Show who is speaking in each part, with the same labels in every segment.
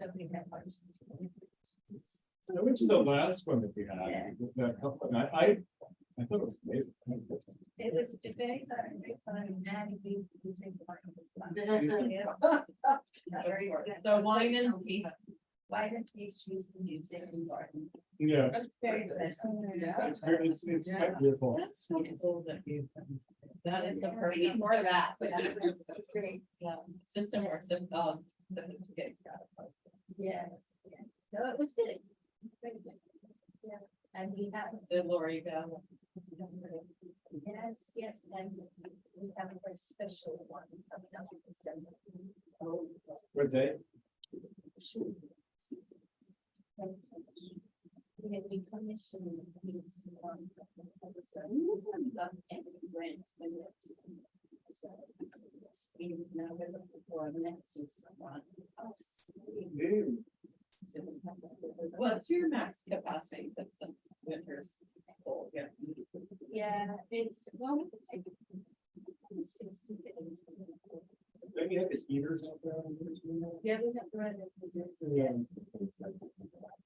Speaker 1: so we have ours.
Speaker 2: I went to the last one that we had.
Speaker 1: Yeah.
Speaker 2: That couple, and I thought it was amazing.
Speaker 1: It was very fun, and we think about
Speaker 3: The wine and peace.
Speaker 1: wine and pastries, the music and garden.
Speaker 2: Yeah,
Speaker 1: That's very good.
Speaker 2: it's very, it's quite beautiful.
Speaker 3: That's so cool that you. That is the
Speaker 1: We
Speaker 3: perfect.
Speaker 1: need more of that. That's great.
Speaker 3: Yeah, system works of, to get.
Speaker 1: Yes, yes. No, it was good. Very good. Yeah, and we have.
Speaker 3: The Lori go.
Speaker 1: Yes, yes, and we have a very special one coming up in December. Oh,
Speaker 2: What day?
Speaker 1: We have been commissioned these one. So we haven't got any grant with it. So we now we're looking for a next someone else.
Speaker 3: What's your max capacity? That's since winter's cold, yeah.
Speaker 1: Yeah, it's well. 60 to 80.
Speaker 2: Maybe have the heaters out there.
Speaker 1: Yeah, we have read it.
Speaker 2: Yeah.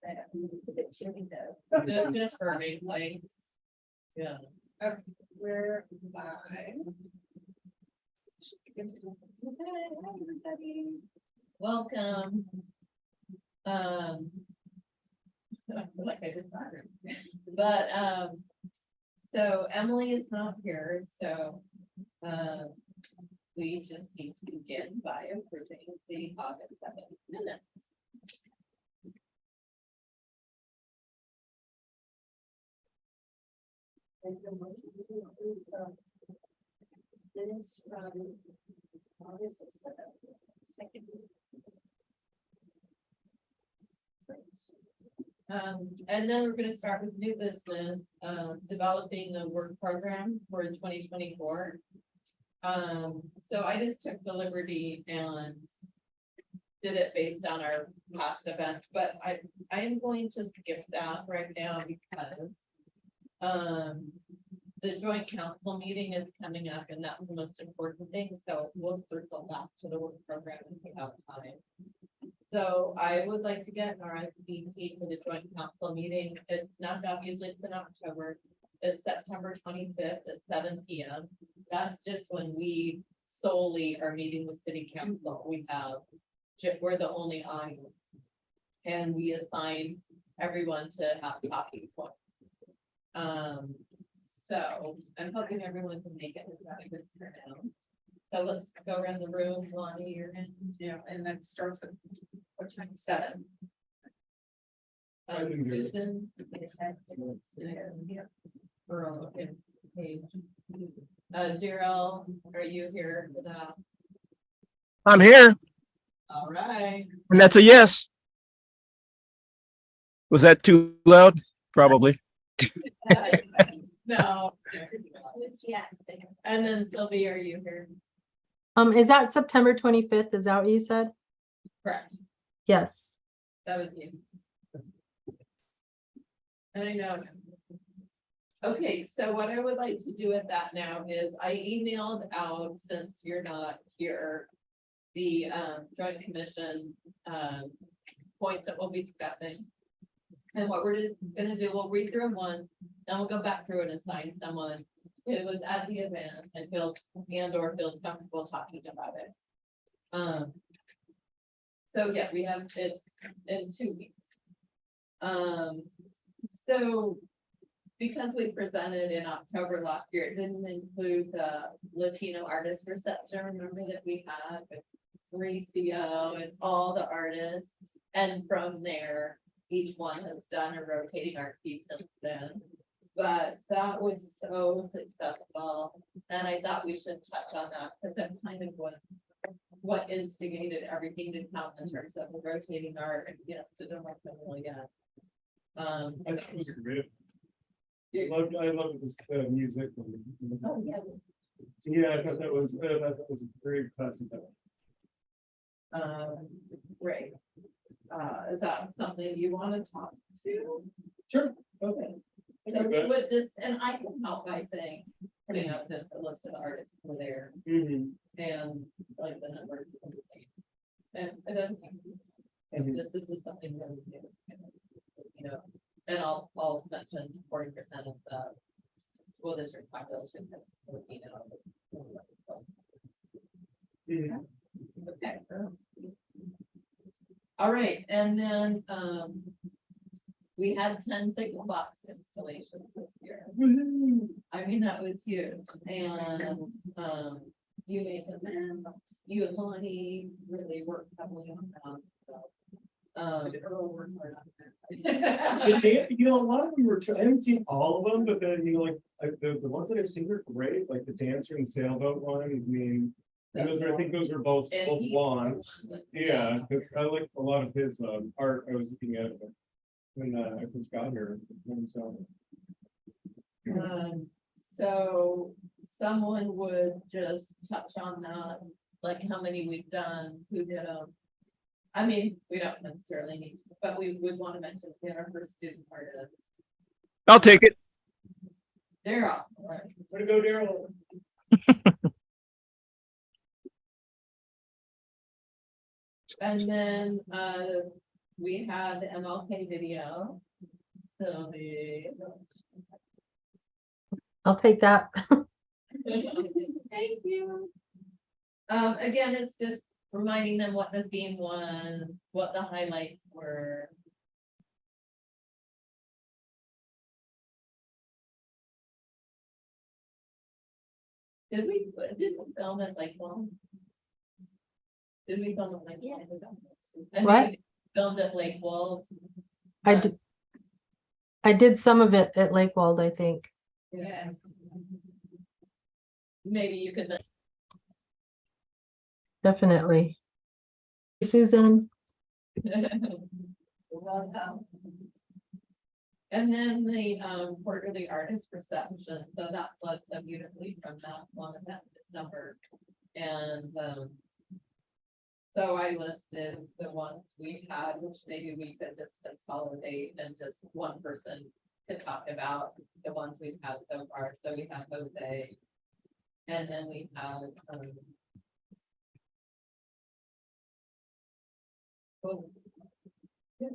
Speaker 1: It's a bit chilly though.
Speaker 3: Just for me, like, yeah.
Speaker 1: We're live. Hi, everybody.
Speaker 3: Welcome. Like I just started, but, so Emily is not here, so, we just need to begin by approving the August 7th minutes.
Speaker 1: Minutes from August 2nd.
Speaker 3: And then we're gonna start with new business, developing the work program for 2024. So I just took the liberty and did it based on our past events, but I am going to skip that right now because the joint council meeting is coming up and that's the most important thing, so we'll circle back to the work program if we have time. So I would like to get an RSVP for the joint council meeting. It's not up, usually it's in October. It's September 25th at 7 p.m. That's just when we solely are meeting with city council. We have, we're the only audience. And we assign everyone to have talking points. So I'm hoping everyone can make it. So let's go around the room. Lonnie, you're in.
Speaker 4: Yeah, and that starts at what time?
Speaker 3: 7.
Speaker 2: I can do it.
Speaker 3: Susan. Earl, okay. Paige. Daryl, are you here for that?
Speaker 5: I'm here,
Speaker 3: All right.
Speaker 5: and that's a yes. Was that too loud? Probably.
Speaker 3: No.
Speaker 1: Yes.
Speaker 3: And then Sylvia, are you here?
Speaker 6: Is that September 25th? Is that what you said?
Speaker 3: Correct.
Speaker 6: Yes.
Speaker 3: That was you. And I know. Okay, so what I would like to do with that now is I emailed out, since you're not here, the joint commission points that we'll be discussing. And what we're just gonna do, we'll read through them once, then we'll go back through and assign someone who was at the event and feels or feels comfortable talking about it. So yeah, we have it in 2 weeks. So because we presented in October last year, it didn't include the Latino artist reception, remember that we had with 3CO and all the artists. And from there, each one has done a rotating art piece since then. But that was so successful, and I thought we should touch on that, because that kind of was what instigated everything to come in terms of the rotating art, and yes, to the really yet.
Speaker 2: I think it was great. I love this music.
Speaker 3: Oh, yeah.
Speaker 2: Yeah, I thought that was a very classic.
Speaker 3: Great. Is that something you want to talk to?
Speaker 2: Sure.
Speaker 3: Okay. So
Speaker 2: Okay.
Speaker 3: we would just, and I can help by saying, putting up just a list of artists who were there
Speaker 2: Mhm.
Speaker 3: and like the numbers. And it doesn't.
Speaker 2: Mhm.
Speaker 3: this is something really new. You know, and I'll mention 40% of the school district population has Filipino.
Speaker 2: Mhm.
Speaker 3: Okay. All right, and then, we had 10 signal box installations this year. I mean, that was huge, and, you made the man, you and Lonnie really worked heavily on that. So,
Speaker 2: The jam, you know, a lot of them were, I haven't seen all of them, but then, you know, like, the ones that I've seen are great, like the dancer and sailboat one, I mean. And those are, I think those are both
Speaker 3: And he-
Speaker 2: blondes, yeah, because I like a lot of his, art, I was looking at it. When, I first got here, so.
Speaker 3: So someone would just touch on that, like how many we've done, who did them. I mean, we don't necessarily need to, but we would want to mention the our first student artist.
Speaker 5: I'll take it.
Speaker 3: They're off, right?
Speaker 2: Way to go, Daryl.
Speaker 3: And then, we had the MLK video. So
Speaker 6: I'll take that.
Speaker 3: thank you. Again, it's just reminding them what the theme was, what the highlights were. Did we film it like, well? Did we film it like? Yeah. And
Speaker 6: What?
Speaker 3: we filmed it like, well.
Speaker 6: I did some of it at Lakewald, I think.
Speaker 3: Yes. Maybe you could.
Speaker 6: Definitely. Susan,
Speaker 3: Welcome. And then the quarterly artist reception, so that flowed so beautifully from that one event this summer. And so I listed the ones we had, which maybe we could just consolidate and just one person to talk about the ones we've had so far. So we had Jose. And then we had oh,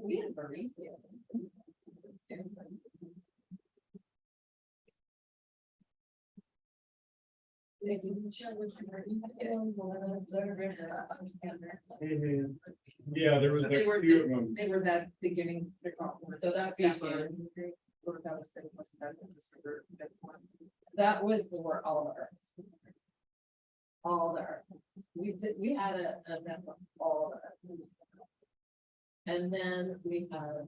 Speaker 3: we had Mauricio.
Speaker 2: Mhm. Yeah, there was
Speaker 4: So they
Speaker 2: a
Speaker 4: were
Speaker 2: few of them.
Speaker 4: They were that beginning. They got more
Speaker 3: So that's
Speaker 4: December. Or that was, that was that December, that one.
Speaker 3: That was the work, all of our. All there. We had an event with all of it. And then we had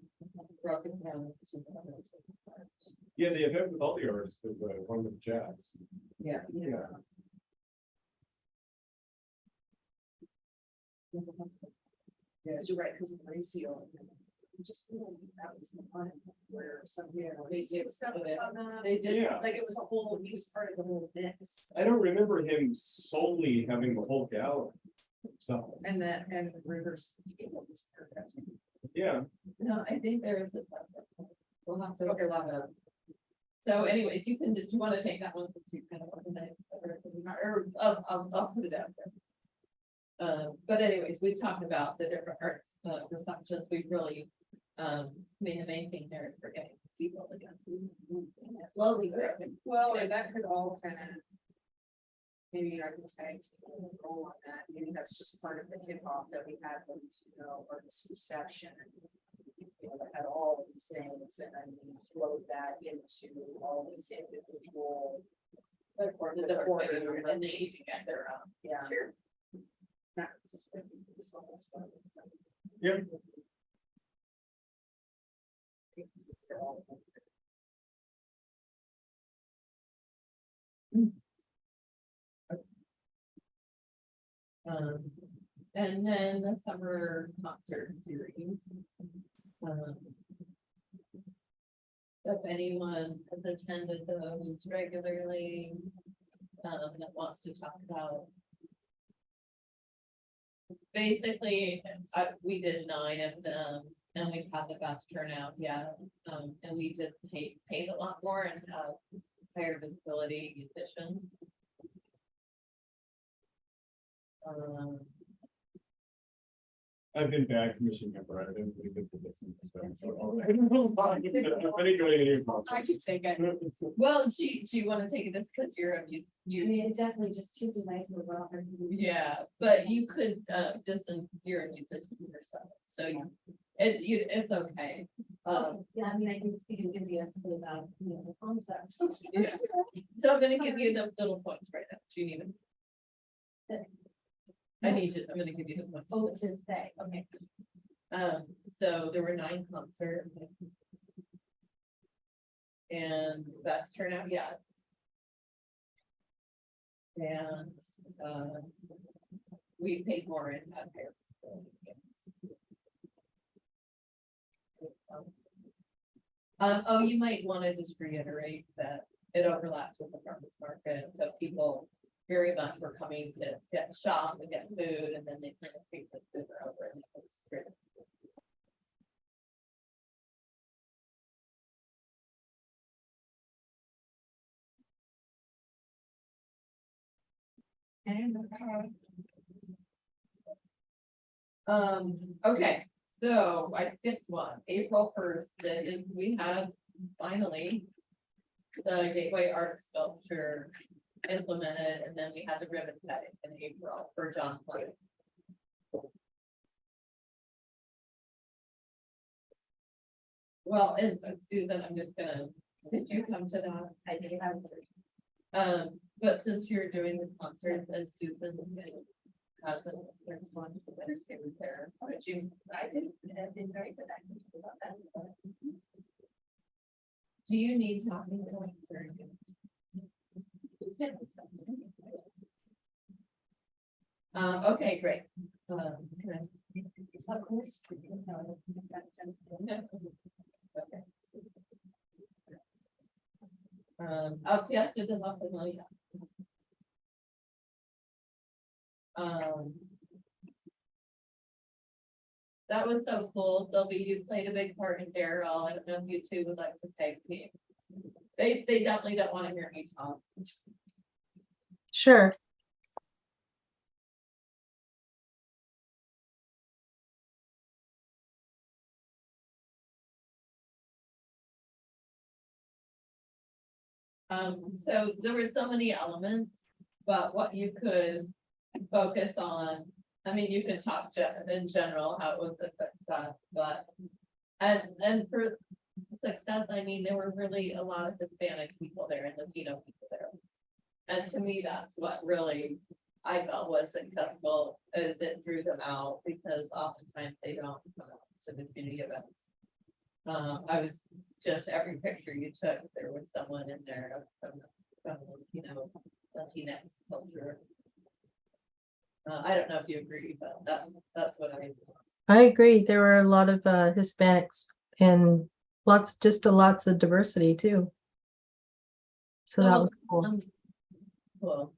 Speaker 3: broken down. to the-
Speaker 2: Yeah, the event with all the artists was the one with jazz.
Speaker 3: Yeah.
Speaker 2: Yeah.
Speaker 4: Yeah, you're right, because Mauricio. Just feel like that was the one where some, Mauricio stuff was on that.
Speaker 3: They did,
Speaker 2: Yeah,
Speaker 4: Like it was a whole, he was part of the whole mix.
Speaker 2: I don't remember him solely having the whole gallery. So,
Speaker 4: And that, and Rivers. was perfect.
Speaker 2: yeah,
Speaker 3: no, I think there is a. We'll have to.
Speaker 4: Okay, well, no.
Speaker 3: So anyways, you can, do you want to take that one since you kind of organized, or I'll put it out there. But anyways, we talked about the different arts, receptions, we really, I mean, the main thing there is for getting people again. Slowly growing.
Speaker 4: Well, and that could all kind of. Maybe I can tag to go on that, maybe that's just part of the hip hop that we had them to know, or this reception. You know, that had all of these things, and then we flowed that into all these individual.
Speaker 3: Or the order, and they each get their own.
Speaker 4: Yeah.
Speaker 3: Sure.
Speaker 4: That's.
Speaker 2: yeah.
Speaker 3: And then the summer concert series. If anyone has attended those regularly, that wants to talk about. Basically, we did 9 of them, and we've had the best turnout yet, and we just paid a lot more and have higher visibility musicians.
Speaker 2: I've been bad commission member, I didn't really get to listen to them, so. I've been enjoying it.
Speaker 4: I could take it.
Speaker 3: Well, do you want to take this because you're a
Speaker 1: I
Speaker 3: you,
Speaker 1: mean, it definitely just Tuesday nights were rough.
Speaker 3: yeah, but you could, you're a musician yourself, so it's okay.
Speaker 1: Yeah, I mean, I can speak enthusiastically about, the concepts.
Speaker 3: Yeah. So I'm gonna give you the little points right now. Do you need them? I'm gonna give you the points.
Speaker 1: Oh, to say, okay.
Speaker 3: So there were 9 concerts. And best turnout yet. And, we paid more in had higher. Oh, you might want to just reiterate that it overlaps with the farmers market, so people very much were coming to get shop and get food, and then they kind of take the food over and it's great. Okay, so I skipped one, April 1st, then we had finally the Gateway Art Sculpture implemented, and then we had the ribbon cutting in April for John Flynn. Well, and Susan, I'm just gonna, did you come to that?
Speaker 1: I think I was.
Speaker 3: But since you're doing the concerts and Susan hasn't, there's one that it was there, but you,
Speaker 1: I did, I've been very good. I can talk about that.
Speaker 3: do you need talking points or?
Speaker 1: It's definitely something.
Speaker 3: Okay, great. Can I-
Speaker 1: Of course.
Speaker 3: Okay. Oh, Fiesta de la Familia. That was so cool. Sylvie, you played a big part in Daryl. I don't know if you two would like to tag team. They definitely don't want to hear me talk.
Speaker 6: Sure.
Speaker 3: So there were so many elements, but what you could focus on, I mean, you could talk in general how it was a success, but and for success, I mean, there were really a lot of Hispanic people there and Latino people there. And to me, that's what really I felt was successful, is it drew them out, because oftentimes they don't come out to the community events. I was just every picture you took, there was someone in there from Latinx culture. I don't know if you agree, but that's what
Speaker 6: I agree. There were a lot of Hispanics and lots of diversity too. So that was cool.
Speaker 3: Cool.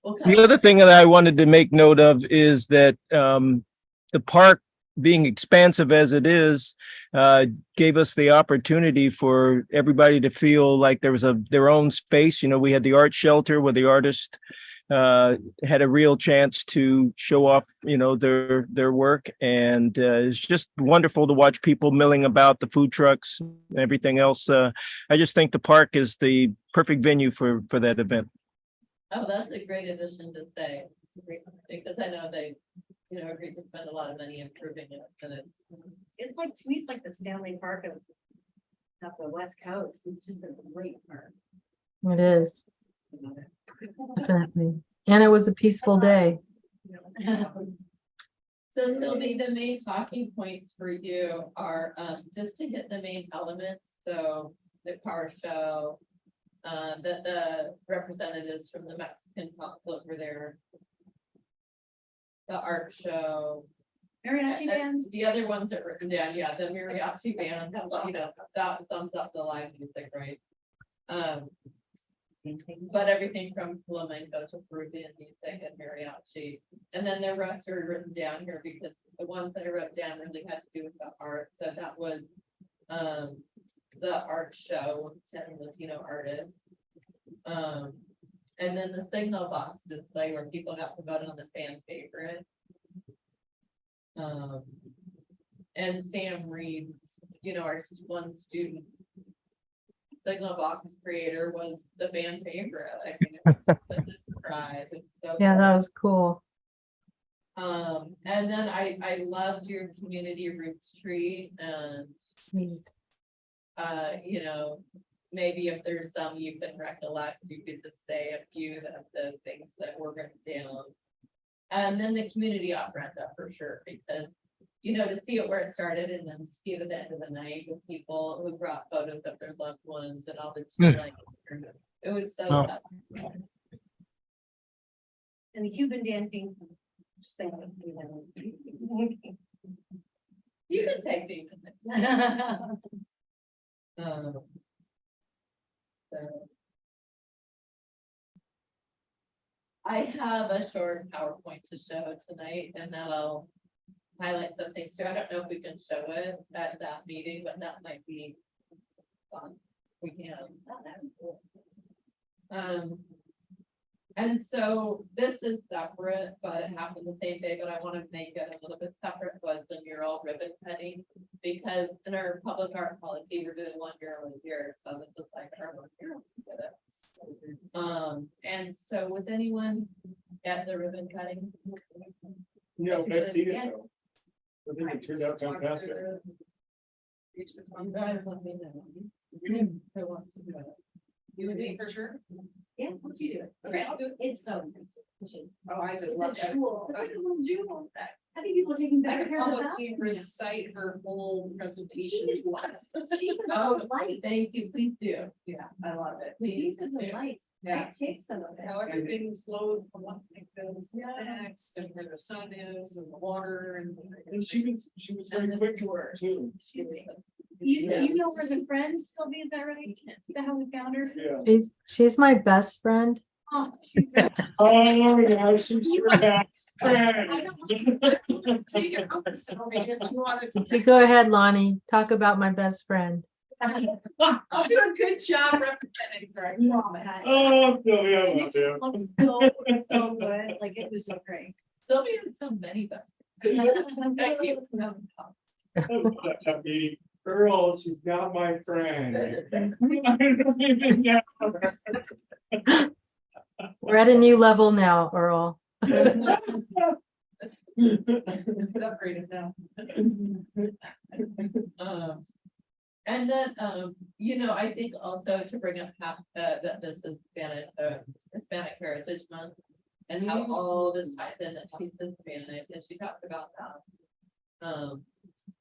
Speaker 3: Well,
Speaker 5: The other thing that I wanted to make note of is that the park, being expansive as it is, gave us the opportunity for everybody to feel like there was their own space. You know, we had the art shelter where the artist had a real chance to show off, their work, and it's just wonderful to watch people milling about, the food trucks and everything else. I just think the park is the perfect venue for that event.
Speaker 3: Oh, that's a great addition to say, because I know they, agreed to spend a lot of money improving it, and
Speaker 1: It's like, to me, it's like the Stanley Park of the West Coast. It's just a great park.
Speaker 6: It is. Definitely. And it was a peaceful day.
Speaker 3: So Sylvie, the main talking points for you are just to hit the main elements, so the car show, the representatives from the Mexican consulate were there, the art show.
Speaker 1: Mariachi band.
Speaker 3: The other ones are written down, yeah, the mariachi band, that sums up the live music, right? But everything from flamenco to Peruvian music and mariachi. And then the rest are written down here because the ones that I wrote down really had to do with the art. So that was the art show, 10 Latino artists. And then the signal box display where people got to vote on the fan favorite. And Sam Reed, our one student. Signal box creator was the fan favorite. I mean, it was such a surprise. It's so.
Speaker 6: Yeah,
Speaker 3: cool.
Speaker 6: that was cool.
Speaker 3: And then I loved your community roots tree and,
Speaker 6: Neat.
Speaker 3: maybe if there's some you can recollect, you could just say a few of the things that were written down. And then the community operanda for sure, because, to see it where it started and then see it at the end of the night with people who brought photos of their loved ones and all the tea, like, it was so
Speaker 5: Oh.
Speaker 3: tough.
Speaker 1: And the Cuban dancing. just saying,
Speaker 3: You can take me. So. I have a short PowerPoint to show tonight and that'll highlight some things too. I don't know if we can show it at that meeting, but that might be fun. We can. And so this is separate, but it happened the same day, but I want to make it a little bit separate, was the mural ribbon cutting. Because in our public art policy, we're doing 1 mural a year, so this is like our 1 mural together. And so was anyone at the ribbon cutting?
Speaker 2: No, I've seen it though. I think it turned out fantastic.
Speaker 3: You guys let me know. Who wants to do it?
Speaker 4: You would be for sure?
Speaker 1: Yeah, what you do?
Speaker 4: Okay, I'll do it.
Speaker 1: It's so nice.
Speaker 4: Oh, I just
Speaker 1: It's
Speaker 4: love
Speaker 1: a
Speaker 4: that.
Speaker 1: jewel. It's like a little jewel. I think people are taking
Speaker 4: I
Speaker 1: better
Speaker 4: could
Speaker 1: care of the
Speaker 4: probably
Speaker 1: balcony.
Speaker 4: recite her whole presentation.
Speaker 1: She is She's
Speaker 3: Oh,
Speaker 1: a light.
Speaker 3: thank you, please do.
Speaker 4: Yeah, I love it.
Speaker 3: Please
Speaker 1: She's a
Speaker 3: do.
Speaker 1: light.
Speaker 4: Yeah.
Speaker 1: Take some of it.
Speaker 4: How everything flowed from one thing goes next, and where the sun is and the water and.
Speaker 2: And she was
Speaker 3: And
Speaker 2: very
Speaker 3: the
Speaker 2: quick to
Speaker 3: tour.
Speaker 2: it too.
Speaker 1: You know her as a friend, Sylvia, is that right? Is that how we found her?
Speaker 2: Yeah.
Speaker 6: She's my best friend.
Speaker 1: Oh, she's a-
Speaker 2: Oh, yeah, she's your best friend.
Speaker 4: Take it home, Sylvia, if you wanted to.
Speaker 6: You go ahead, Lonnie. Talk about my best friend.
Speaker 4: I'll do a good job representing her.
Speaker 2: Oh, Sylvia, I
Speaker 1: And
Speaker 2: love
Speaker 1: it just
Speaker 2: you.
Speaker 1: looked so good, like it was so great.
Speaker 3: Sylvia has so many best. Thank you.
Speaker 2: That meeting. Girl, she's not my friend. I don't even know her.
Speaker 6: We're at a new level now, Earl.
Speaker 4: It's upgraded now.
Speaker 3: And then, I think also to bring up that this is Hispanic Heritage Month. And how all this ties in that she's Hispanic, and she talked about that.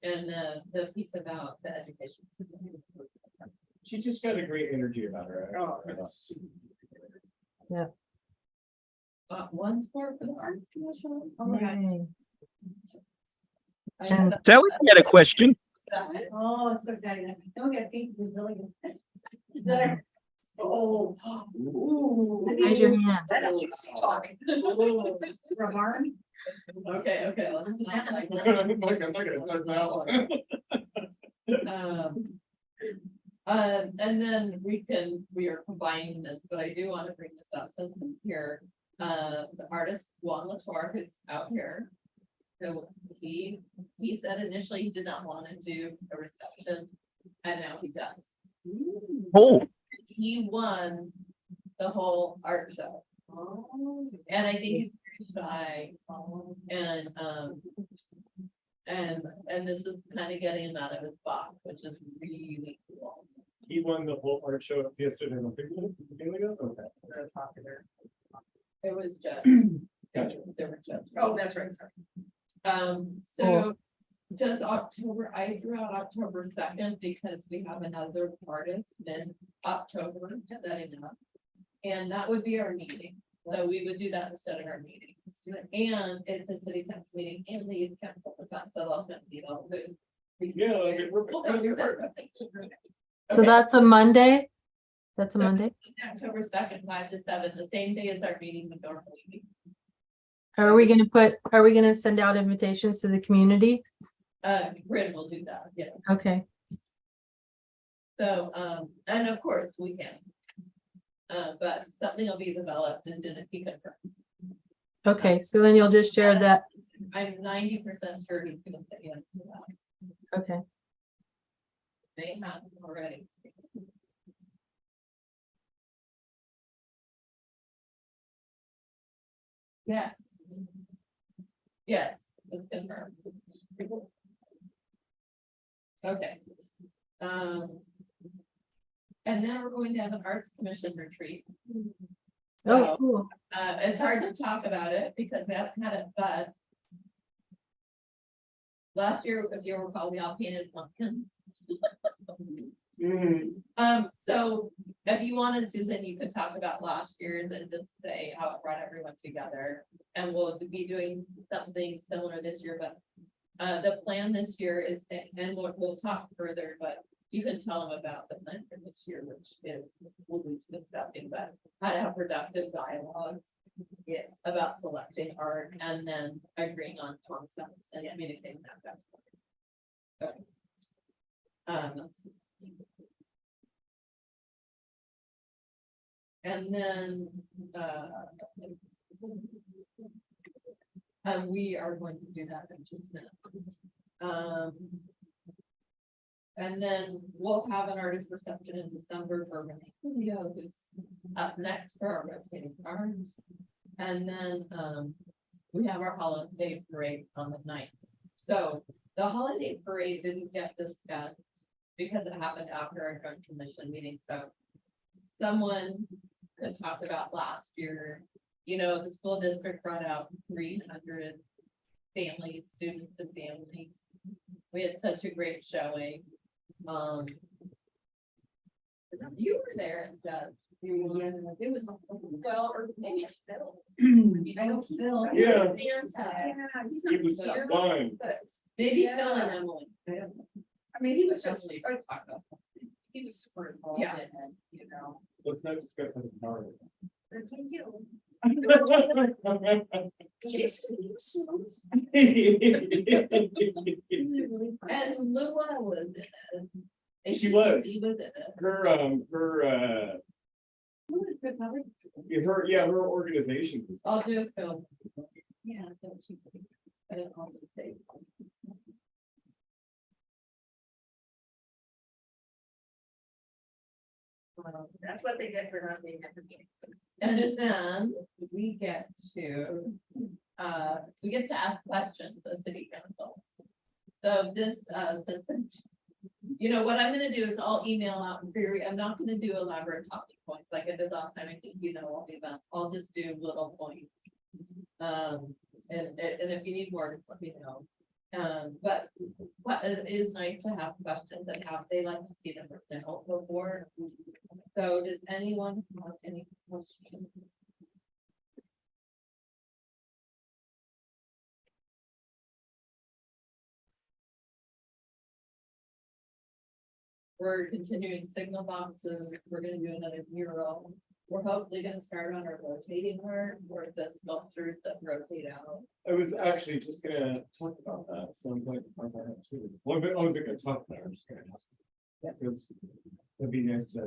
Speaker 3: And the piece about the education.
Speaker 2: She just got a great energy about her.
Speaker 4: Oh,
Speaker 3: One sport for the Arts Commission. Oh my God.
Speaker 6: Yay.
Speaker 3: I know that-
Speaker 5: Sally had a question.
Speaker 1: Oh, it's so exciting. Don't get pink, it was really good.
Speaker 4: Oh. Ooh.
Speaker 6: Raise your hand.
Speaker 4: That's Lucy talking.
Speaker 1: Ramon?
Speaker 3: Okay, let's not like.
Speaker 2: I'm not gonna talk about that.
Speaker 3: And then we are combining this, but I do want to bring this up since it's here. The artist Juan Latour, who's out here. So he said initially he did not want to do a reception, and now he does.
Speaker 5: Oh,
Speaker 3: He won the whole art show. And I think he's very shy. And this is kind of getting him out of his box, which is really cool.
Speaker 2: He won the whole art show yesterday. Okay.
Speaker 4: Very popular.
Speaker 3: It was just.
Speaker 2: Gotcha.
Speaker 3: There were judges.
Speaker 4: Oh, that's right, sorry.
Speaker 3: So does October, I threw out October 2nd because we have another artist mid-October setting up. And that would be our meeting. So we would do that instead of our meeting. And it's a city council meeting and the youth council percent, so they'll come,
Speaker 2: Yeah, okay, perfect.
Speaker 6: So
Speaker 3: Okay.
Speaker 6: that's a Monday? That's a Monday?
Speaker 3: October 2nd, 5 to 7, the same day as our meeting would normally be.
Speaker 6: Are we gonna send out invitations to the community?
Speaker 3: Grid will do that, yes.
Speaker 6: Okay,
Speaker 3: So, and of course, we can. But something will be developed as soon as he confirms.
Speaker 6: okay, so then you'll just share that
Speaker 3: I'm 90% sure he's gonna say yes to that.
Speaker 6: Okay.
Speaker 3: May have already. Yes. Yes, it's confirmed. Okay. And then we're going to have an arts commission retreat.
Speaker 6: Oh,
Speaker 3: So,
Speaker 6: cool.
Speaker 3: it's hard to talk about it because we haven't had it, but. Last year, if you recall, we all painted pumpkins. So if you wanted, Susan, you could talk about last year's and just say how it brought everyone together. And we'll be doing something similar this year, but the plan this year is, and we'll talk further, but you can tell them about the plan for this year, which is, we'll be discussing, but how to have productive dialogue. Yes, about selecting art and then agreeing on concepts and communicating that back. Okay. And then, we are going to do that in just a minute. And then we'll have an artist reception in December for Renee Julio, who's up next for our rotating cards. And then, we have our holiday parade on the 9th. So the holiday parade didn't get discussed because it happened after our joint commission meeting, so someone could talk about last year. You know, the school district brought out 300 families, students and families. We had such a great showing. You were there, Judge. It was,
Speaker 1: Well, or maybe it's Bill.
Speaker 3: I don't feel.
Speaker 2: Yeah.
Speaker 1: He's
Speaker 2: He
Speaker 1: not
Speaker 2: was
Speaker 1: here,
Speaker 2: fine.
Speaker 1: but,
Speaker 3: Maybe Phil and Emily.
Speaker 1: I mean, he was just,
Speaker 3: Definitely talk about that.
Speaker 1: he was super involved in
Speaker 3: Yeah.
Speaker 1: it, you know.
Speaker 2: Let's not discuss that tomorrow.
Speaker 1: Thank you. Jason, you smooth.
Speaker 3: And Lua was in it.
Speaker 2: She was.
Speaker 3: She was in it.
Speaker 2: Her organization.
Speaker 3: I'll do a film. Yeah. so she- I don't know what to say.
Speaker 1: That's what they get for not being at the meeting.
Speaker 3: And then we get to ask questions of city council. So this, you know, what I'm gonna do is I'll email out I'm not gonna do elaborate talking points like I did last time. I think you know all the events. I'll just do little points. And if you need more, just let me know. But what it is nice to have questions and how they like to see them written out before. So does anyone have any questions? We're continuing signal boxes. We're gonna do another mural. We're hopefully gonna start on our rotating work or the sculptures that rotate out.
Speaker 2: I was actually just gonna talk about that, so I'm glad to talk about that too. Well, I wasn't gonna talk about it, I was just gonna ask. Because it'd be nice to,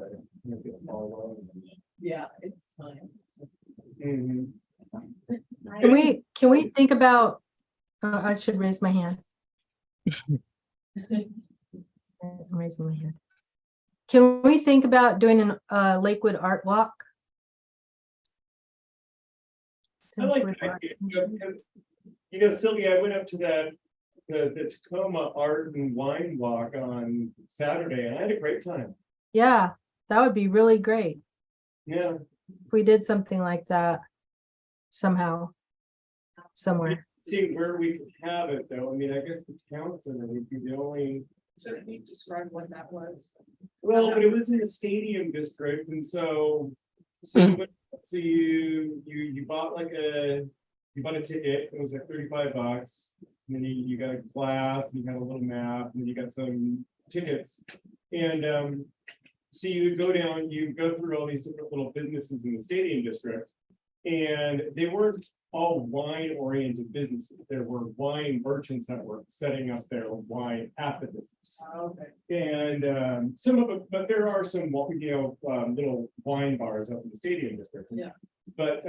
Speaker 2: you know, get a follow.
Speaker 3: Yeah, it's time.
Speaker 2: Mhm.
Speaker 6: Can we think about, I should raise my hand. I'm raising my hand. Can we think about doing an Lakewood Art Walk?
Speaker 2: I
Speaker 6: Since
Speaker 2: like
Speaker 6: we're
Speaker 2: that
Speaker 6: the arts
Speaker 2: idea,
Speaker 6: commission.
Speaker 2: you know, Sylvia, I went up to the Tacoma Art and Wine Walk on Saturday, and I had a great time.
Speaker 6: Yeah, that would be really great
Speaker 2: Yeah,
Speaker 6: if we did something like that somehow, somewhere.
Speaker 2: see where we could have it, though. I mean, I guess the town center would be the only.
Speaker 1: So can you describe what that was?
Speaker 2: Well, but it was in the stadium district, and so. So you bought like you bought a ticket, it was like $35. And then you got a class, and you got a little map, and then you got some tickets. And so you would go down, you go through all these different little businesses in the stadium district. And they weren't all wine oriented businesses. There were wine merchants that were setting up their wine at the business.
Speaker 1: Okay.
Speaker 2: And some of it, but there are some, you know, little wine bars up in the stadium district.
Speaker 3: Yeah.
Speaker 2: But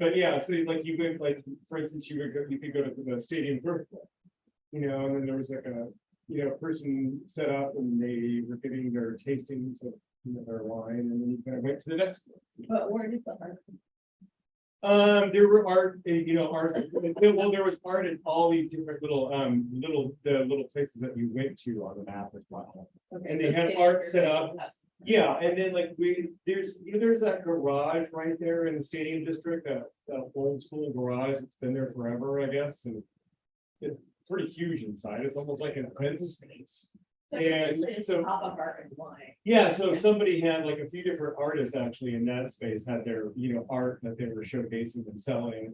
Speaker 2: But yeah, so like you could, like, for instance, you could go to the stadium birthday. You know, and then there was like a, person set up and they were getting their tastings of, their wine, and then you kind of went to the next one.
Speaker 3: But where does the art?
Speaker 2: There were art, art, well, there was art in all these different little, the little places that you went to on the map as well.
Speaker 3: Okay,
Speaker 2: And
Speaker 3: so
Speaker 2: they had
Speaker 3: City
Speaker 2: art
Speaker 3: Birthday
Speaker 2: set up.
Speaker 3: has-
Speaker 2: Yeah, and then like there's that garage right there in the stadium district, that old school garage, it's been there forever, I guess, and it's pretty huge inside, it's almost like an event space.
Speaker 3: So
Speaker 2: And
Speaker 3: essentially it's
Speaker 2: so-
Speaker 3: pop-up art and wine.
Speaker 2: Yeah, so somebody had like a few different artists actually in that space had their, art that they were showcasing and selling.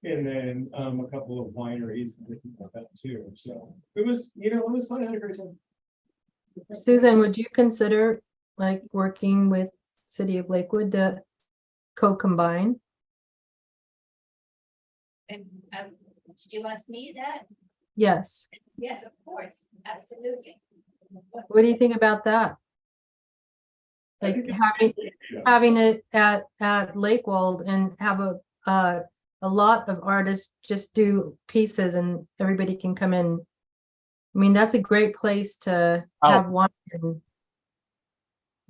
Speaker 2: And then a couple of wineries and things like that too, so it was, it was fun, I had a great time.
Speaker 6: Susan, would you consider like working with City of Lakewood to co-combine?
Speaker 1: And, did you ask me that?
Speaker 6: Yes.
Speaker 1: Yes, of course, absolutely.
Speaker 6: What do you think about that?
Speaker 2: I
Speaker 6: Like
Speaker 2: think it's-
Speaker 6: having
Speaker 2: Yeah.
Speaker 6: having it at Lakewald and have a lot of artists just do pieces and everybody can come in. I mean, that's a great place to have wine and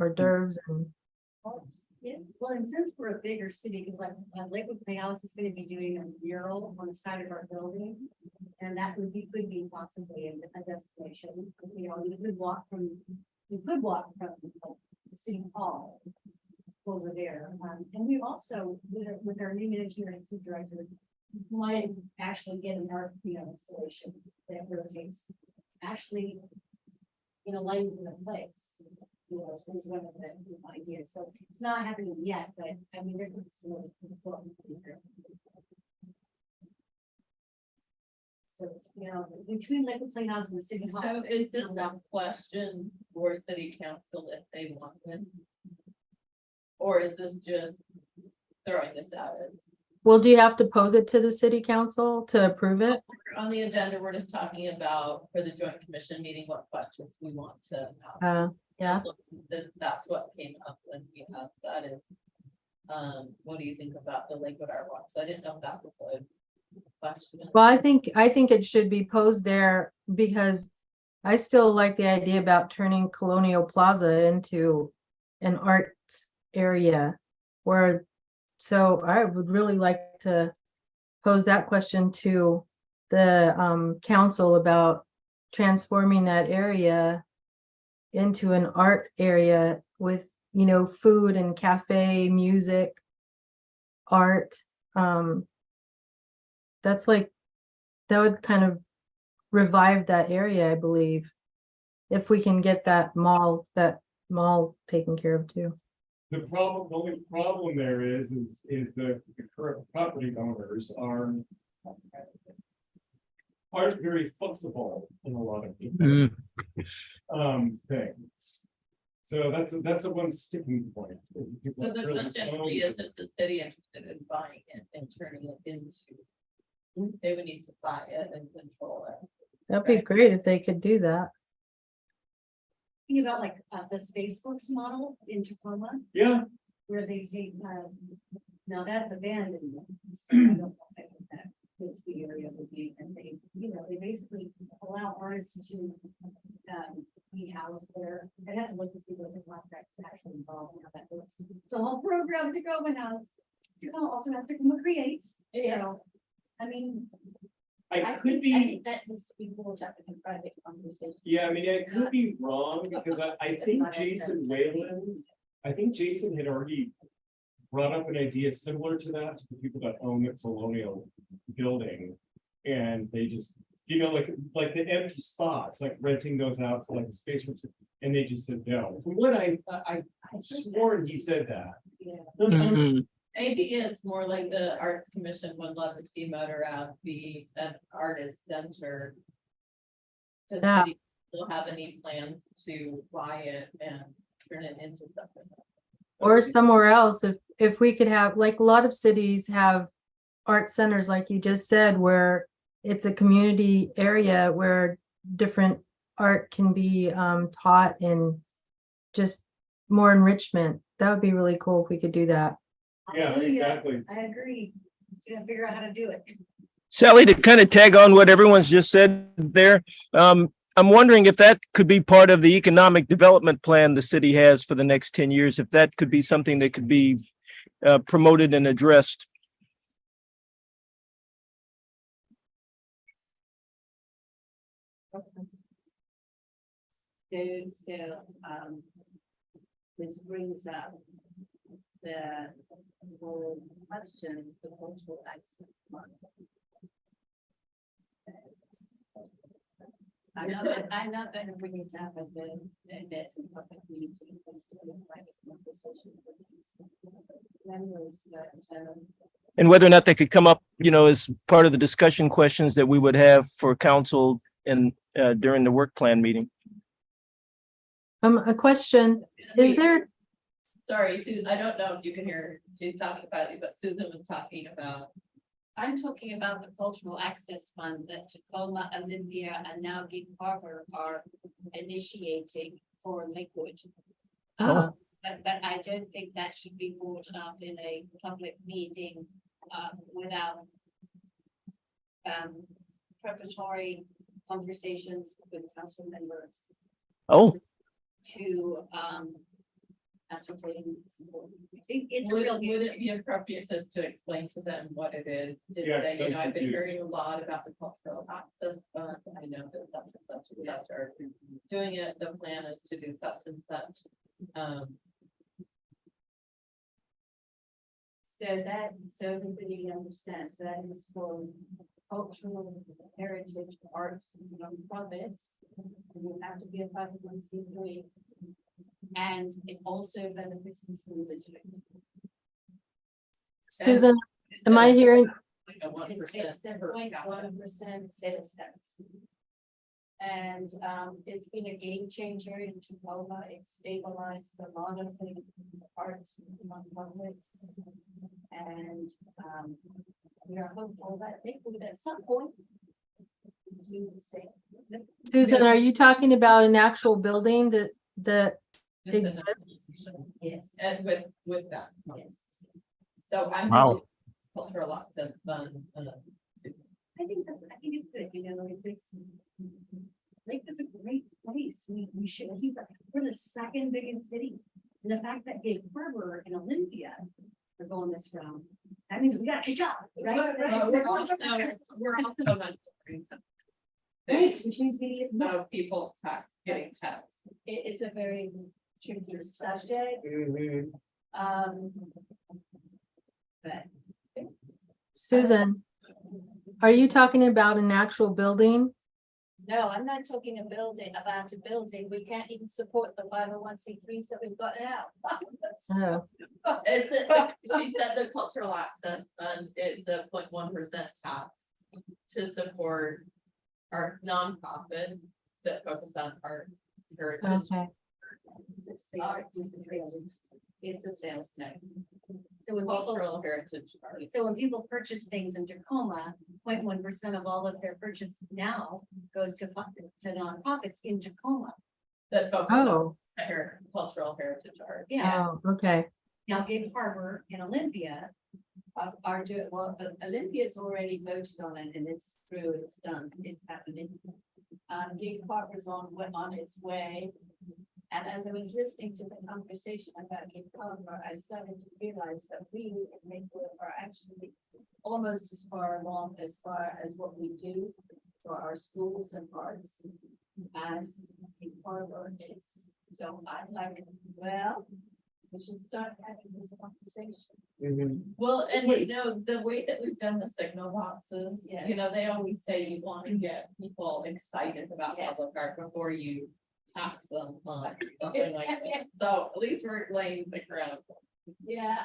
Speaker 6: hors d'oeuvres and
Speaker 7: Yeah, well, and since we're a bigger city, because like Lakewood Playhouse is gonna be doing a mural on the side of our building. And that could be possibly a destination, you could walk from the city hall. Over there, and we also, with our new engineering director, might actually get an art, installation that rotates. Actually. In a light in a place. So it's one of the ideas, so it's not happening yet, but I mean, there's really important. So, between Lakewood Playhouse and the city hall.
Speaker 3: So is this a question for city council if they want it? Or is this just throwing this out as?
Speaker 6: well, do you have to pose it to the city council to approve it?
Speaker 3: On the agenda, we're just talking about for the joint commission meeting, what questions we want to ask.
Speaker 6: Yeah.
Speaker 3: So that's what came up when you asked that is. What do you think about the Lakewood Art Walk? So I didn't know if that was a question.
Speaker 6: Well, I think it should be posed there because I still like the idea about turning Colonial Plaza into an arts area where, so I would really like to pose that question to the council about transforming that area into an art area with, food and cafe, music, art. That's like, that would kind of revive that area, I believe. If we can get that mall taken care of too.
Speaker 2: The only problem there is the current property owners aren't very flexible in a lot of things. So that's a one sticking point. is people
Speaker 3: So the
Speaker 2: really
Speaker 3: question
Speaker 2: don't-
Speaker 3: really is if the city interested in buying it and turning it into. They would need to buy it and control it.
Speaker 6: That'd be great if they could do that.
Speaker 7: Think about like the Spaceworks model in Tacoma,
Speaker 2: Yeah,
Speaker 7: where they take, now that's abandoned. So I don't know if that fits the area would be, and they, they basically allow artists to be housed there. I'd have to look to see what the contracts actually involve and how that works. It's a whole program Tacoma has. Tacoma also has Tacoma Creates. So, I mean,
Speaker 2: I could
Speaker 7: I
Speaker 2: be,
Speaker 7: think that needs to be pulled up in a private conversation.
Speaker 2: yeah, I mean, I could be wrong because I think Jason Whalen, I think Jason had already brought up an idea similar to that to the people that own the Colonial building. And they just, like the empty spots, like renting those out for like a space, and they just said no. From what I sworn he said that.
Speaker 7: Yeah.
Speaker 6: Mhm.
Speaker 3: Maybe it's more like the Arts Commission would love to see Motor Ave be an artist center. Does
Speaker 6: Yeah.
Speaker 3: city still have any plans to buy it and turn it into something?
Speaker 6: Or somewhere else, if we could have, like a lot of cities have art centers, like you just said, where it's a community area where different art can be taught and just more enrichment. That would be really cool if we could do that.
Speaker 2: Yeah, exactly.
Speaker 7: I agree. gonna figure out how to do it.
Speaker 5: Sally, to kind of tag on what everyone's just said there, I'm wondering if that could be part of the economic development plan the city has for the next 10 years, if that could be something that could be promoted and addressed.
Speaker 1: This brings up the whole question, the cultural access fund. I'm not gonna bring it up at the next public meeting. It's still a private conversation with these members, but,
Speaker 5: And whether or not they could come up, as part of the discussion questions that we would have for council and during the work plan meeting.
Speaker 6: A question, is there,
Speaker 3: Sorry, Susan, I don't know if you can hear, she's talking about you, but Susan was talking about.
Speaker 1: I'm talking about the cultural access fund that Tacoma, Olympia, and now Gig Harbor are initiating for Lakewood.
Speaker 6: Oh.
Speaker 1: But I don't think that should be brought up in a public meeting, without preparatory conversations with council members
Speaker 5: Oh,
Speaker 1: to, ascertain.
Speaker 7: I think it's a
Speaker 3: Would
Speaker 7: real
Speaker 3: would
Speaker 7: huge.
Speaker 3: it be appropriate to explain to them what it is? Just
Speaker 2: Yeah,
Speaker 3: say,
Speaker 2: I'm
Speaker 3: I've been
Speaker 2: confused.
Speaker 3: hearing a lot about the cultural access fund. I know that such and such and such are doing it. The plan is to do such and such.
Speaker 1: So everybody understands that is for cultural heritage arts nonprofits. And you have to be a 501c3. And it also benefits the school district.
Speaker 6: Susan, am I hearing,
Speaker 3: Like a 1%
Speaker 1: It's a
Speaker 3: per
Speaker 1: 0.1% sales tax. And it's been a game changer in Tacoma. It stabilized a lot of the arts nonprofits. And we are hopeful that they would at some point do the same.
Speaker 6: Susan, are you talking about an actual building that
Speaker 3: just an
Speaker 6: exists?
Speaker 3: application.
Speaker 1: Yes,
Speaker 3: And with that.
Speaker 1: yes.
Speaker 3: So I'm.
Speaker 5: Wow.
Speaker 3: Cultural access fund.
Speaker 7: I think it's good, Lake is a great place. We should keep it. We're the second biggest city. And the fact that Gig Harbor and Olympia are going this round, that means we gotta catch up, right?
Speaker 3: Well, we're also not.
Speaker 7: Right, which means we need.
Speaker 3: So people getting taxed.
Speaker 1: It is a very tricky subject.
Speaker 2: Mhm.
Speaker 1: But
Speaker 6: Susan, are you talking about an actual building?
Speaker 1: no, I'm not talking about a building. We can't even support the 501c3s that we've got now.
Speaker 6: Oh,
Speaker 3: She said the cultural access fund is a 0.1% tax to support our nonprofit that focus on art heritage.
Speaker 6: okay.
Speaker 1: It's a sales tax.
Speaker 7: So when people,
Speaker 3: Cultural heritage art.
Speaker 7: so when people purchase things in Tacoma, 0.1% of all of their purchase now goes to nonprofits in Tacoma.
Speaker 3: That focus on
Speaker 6: Oh,
Speaker 3: cultural heritage art.
Speaker 7: Yeah,
Speaker 6: oh, okay.
Speaker 7: now Gig Harbor and Olympia,
Speaker 1: Are doing, well, Olympia's already voted on it and it's through, it's done, it's happening. Gig Harbor's on its way. And as I was listening to the conversation about Gig Harbor, I started to realize that we in Lakewood are actually almost as far along as far as what we do for our schools and arts as Gig Harbor is. So I'm like, well, we should start having this conversation.
Speaker 2: Mhm.
Speaker 3: Well, and the way that we've done the signal boxes,
Speaker 1: Yes.
Speaker 3: they always say you want to get people excited about
Speaker 1: Yes.
Speaker 3: public art before you tax them on something like that. So at least we're laying the ground.
Speaker 1: Yeah,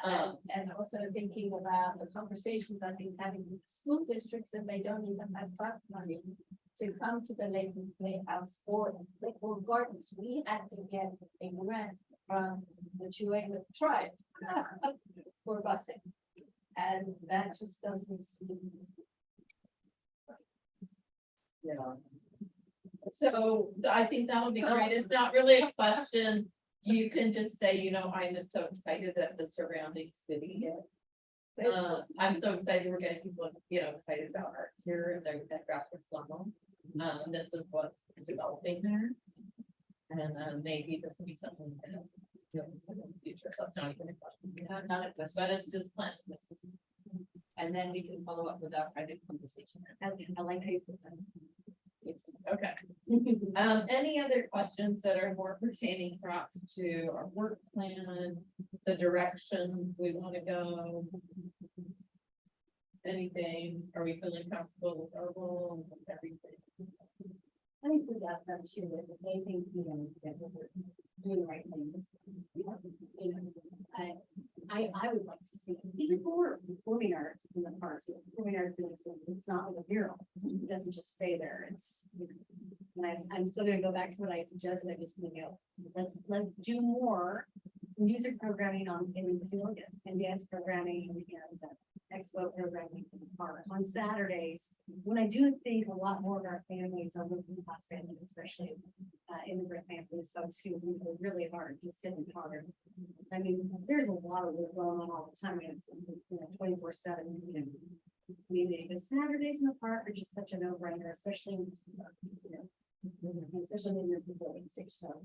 Speaker 1: and also thinking about the conversations I've been having with school districts, and they don't even have bus money to come to the Lakewood Playhouse or Lakewood Gardens. We had to get a grant from the Chewing tribe for busing. And that just doesn't seem. Yeah.
Speaker 3: So I think that'll be great. It's not really a question. You can just say, I'm so excited that the surrounding city I'm so excited, we're getting people, excited about art here and their grassroots level. This is what's developing there. And maybe this will be something that, in the future, so it's not even a question.
Speaker 1: Not a question.
Speaker 3: But it's just planting this.
Speaker 1: And then we can follow up with our private conversation.
Speaker 7: I like how you said that.
Speaker 3: It's, okay. Any other questions that are more pertaining perhaps to our work plan, the direction we want to go? Anything, are we feeling comfortable with our role and everything?
Speaker 7: I think we asked them too, that they think, that we're doing the right things. I would like to see, even for performing arts in the parks, performing arts, it's not like a mural, it doesn't just stay there, it's. And I'm still gonna go back to what I suggested, I just, let's do more music programming in the field and dance programming and expo programming in the park on Saturdays. When I do think a lot more of our families, our working class families, especially immigrant families, folks who really are just in the park. I mean, there's a lot of work going on all the time. It's 24/7. Community. The Saturdays in the park are just such a no-brainer, especially in especially in the building stage. So.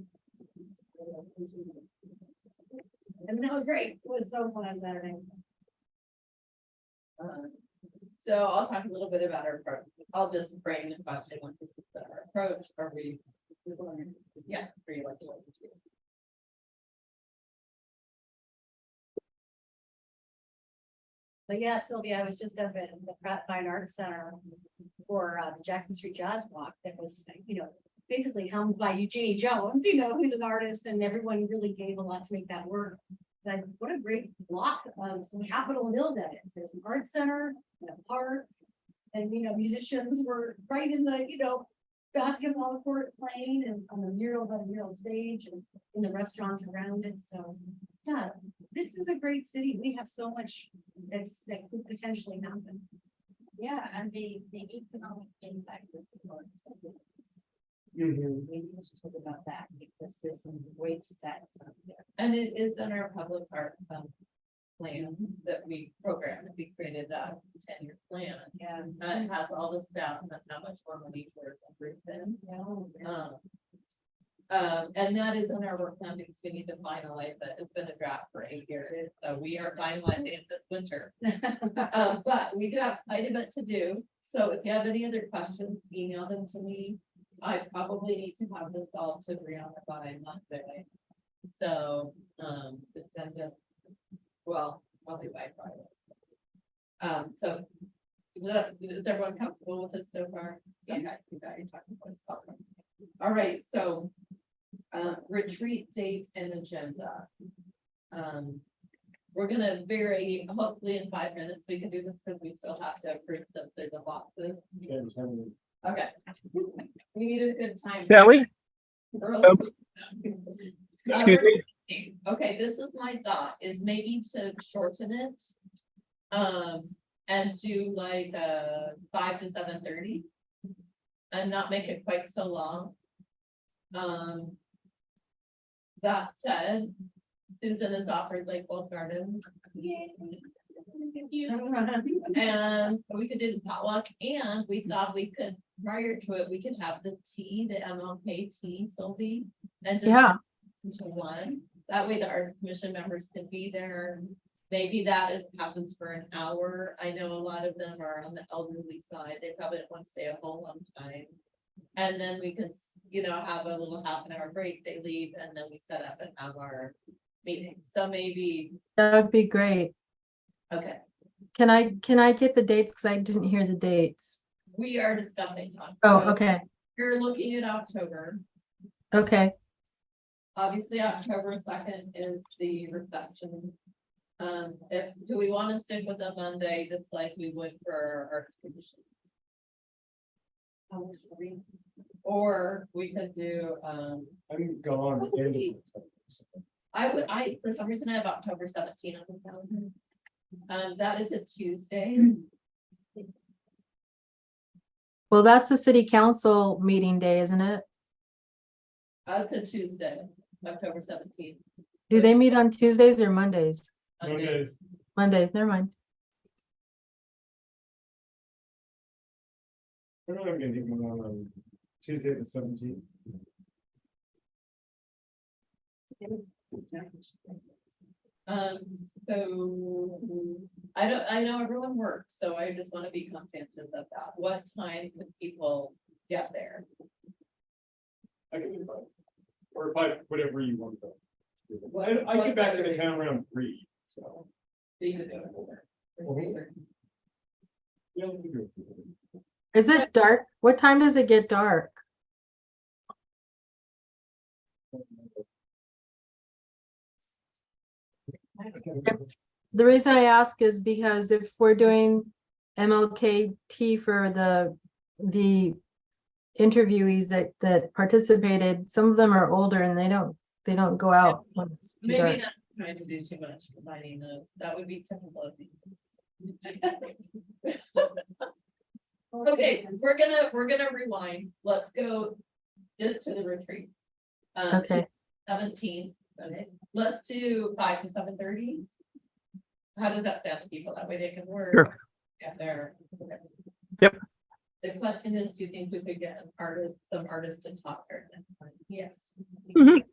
Speaker 7: And that was great. It was so fun on Saturday.
Speaker 3: So I'll talk a little bit about our approach. I'll just frame the question, what this is our approach, are we? Yeah, for you, like to do.
Speaker 7: But yeah, Sylvia, I was just up at the Pratt Fine Arts Center for the Jackson Street Jazz Walk that was, basically helmed by Eugenie Jones, who's an artist, and everyone really gave a lot to make that work. But what a great block of Capitol Hill that is. There's an art center and a park. And, musicians were right in the, basketball court playing and on the mural by the mural stage and in the restaurants around it. So, yeah, this is a great city. We have so much that could potentially happen.
Speaker 1: Yeah, and the economic impact of the parks.
Speaker 2: Mhm.
Speaker 1: Maybe we should talk about that because there's some great stats out there.
Speaker 3: And it is in our public art plan that we programmed, we created that 10-year plan.
Speaker 1: And
Speaker 3: It has all the stats and how much more money for everything. And that is in our work plan because we need to finalize it. It's been a draft for 8 years, so we are finalizing it this winter. But we do have quite a bit to do. So if you have any other questions, email them to me. I probably need to have this all to Brianna by Monday. So, just send it, well, probably by Friday. So, is everyone comfortable with this so far? Okay, you got your talking points. Okay. All right, so, retreat date and agenda. We're gonna vary, hopefully in 5 minutes, we can do this because we still have to approve some of the boxes. Okay. We need a good time.
Speaker 5: Sally?
Speaker 3: Early.
Speaker 5: Excuse me?
Speaker 3: Okay, this is my thought, is maybe to shorten it. And do like 5 to 7:30. And not make it quite so long. That said, Susan has offered Lakeville Gardens. And we could do the potluck, and we thought we could, prior to it, we could have the tea, the MLK tea, Sylvie. And just
Speaker 6: Yeah.
Speaker 3: into one, that way the Arts Commission members can be there. Maybe that happens for an hour. I know a lot of them are on the elderly side, they probably don't want to stay a whole long time. And then we can, have a little half an hour break, they leave, and then we set up and have our meeting, so maybe,
Speaker 6: That would be great.
Speaker 3: okay.
Speaker 6: Can I get the dates? Cause I didn't hear the dates.
Speaker 3: We are discussing. that.
Speaker 6: Oh,
Speaker 3: So
Speaker 6: okay,
Speaker 3: You're looking at October,
Speaker 6: okay.
Speaker 3: obviously October 2nd is the reception. Do we want to stick with a Monday, just like we would for our Arts Commission? Or we could do,
Speaker 2: I'm gone. at the end of-
Speaker 3: for some reason I have October 17th on the calendar. That is a Tuesday.
Speaker 6: Well, that's a city council meeting day, isn't it?
Speaker 3: It's a Tuesday, October 17th.
Speaker 6: Do they meet on Tuesdays or Mondays?
Speaker 3: Monday.
Speaker 2: Mondays.
Speaker 6: Mondays, never mind.
Speaker 2: I don't have anything going on Tuesday the 17th.
Speaker 3: So I know everyone works, so I just want to be conscientious of that. What time can people get there?
Speaker 2: I can do both. Or whatever you want to.
Speaker 3: What-
Speaker 2: I
Speaker 3: what
Speaker 2: get back
Speaker 3: time
Speaker 2: into
Speaker 3: is-
Speaker 2: town around 3, so.
Speaker 3: So you can do it.
Speaker 2: Yeah, we can do it.
Speaker 6: Is it dark? What time does it get dark? The reason I ask is because if we're doing MLKT for the interviewees that participated, some of them are older and they don't go out when it's too dark.
Speaker 3: Maybe not trying to do too much combining those. That would be typical of me. Okay, we're gonna rewind. Let's go just to the retreat.
Speaker 6: Okay.
Speaker 3: 17th, okay, let's do 5 to 7:30. How does that sound to people? That way they can work.
Speaker 5: Sure.
Speaker 3: Get there. Okay.
Speaker 5: Yep.
Speaker 3: The question is, do you think we could get some artists to talk during that time? Yes.
Speaker 5: Mhm.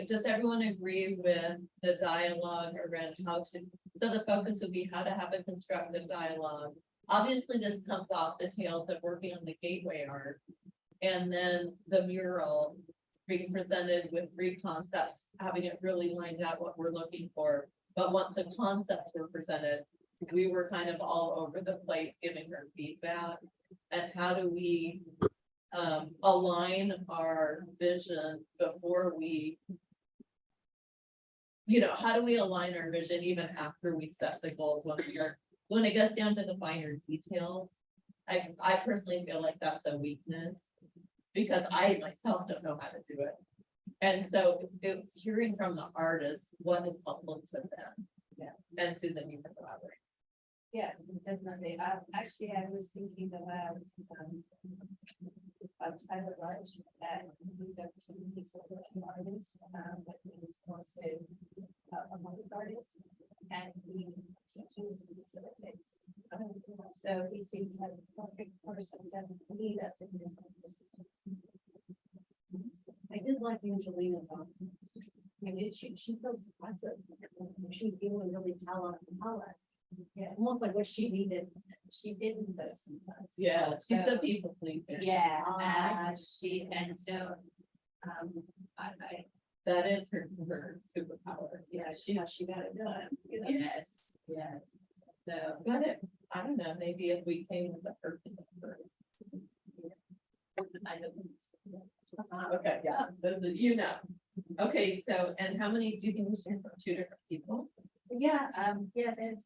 Speaker 3: Does everyone agree with the dialogue around how to, so the focus would be how to have a constructive dialogue? Obviously, this comes off the tails of working on the gateway art. And then the mural being presented with 3 concepts, having it really lined out what we're looking for. But once the concepts were presented, we were kind of all over the place giving her feedback. And how do we align our vision before we, how do we align our vision even after we set the goals when it gets down to the finer details? I personally feel like that's a weakness because I myself don't know how to do it. And so it's hearing from the artists what is helpful to them.
Speaker 7: Yeah.
Speaker 3: And Susan, you can elaborate.
Speaker 7: Yeah, definitely. Actually, I was thinking about Tyler Rush that we got to he's an artist, but he's also a music artist, and he teaches and facilitates. So he seems like a perfect person to lead us in this conversation. I did like Angelina though. I mean, she feels impressive. She's able to really tell us. Yeah, almost like what she needed. She didn't though sometimes.
Speaker 3: Yeah, she's
Speaker 7: So-
Speaker 3: a people pleaser.
Speaker 7: Yeah, and so, I,
Speaker 3: That is her superpower.
Speaker 7: yeah, she got it done. Yes, yes. So,
Speaker 3: But I don't know, maybe if we came with a purpose.
Speaker 7: I don't.
Speaker 3: Okay, yeah, those are, Okay, so, and how many do you think we should have 2 different people?
Speaker 7: Yeah, there's,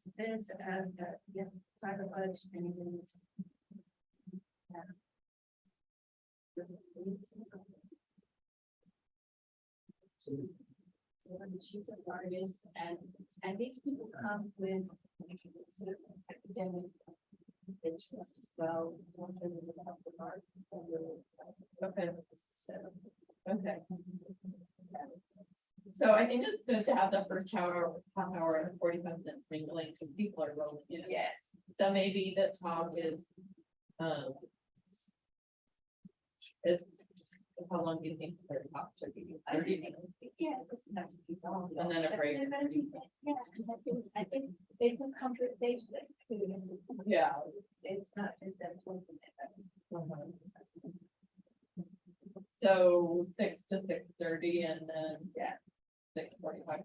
Speaker 7: yeah, private budget and. She's an artist and these people come with sort of academic interest as well.
Speaker 3: Okay. Okay. So I think it's good to have the first half hour and 45 minutes mingling because people are rolling in.
Speaker 7: Yes.
Speaker 3: So maybe the talk is how long do you think their talk should be? 30 minutes?
Speaker 7: Yeah, it doesn't have to be long.
Speaker 3: And then a break.
Speaker 7: Yeah, I think there's some conversation.
Speaker 3: Yeah.
Speaker 7: It's not just that.
Speaker 3: So 6 to 6:30 and then, yeah, 6:45 to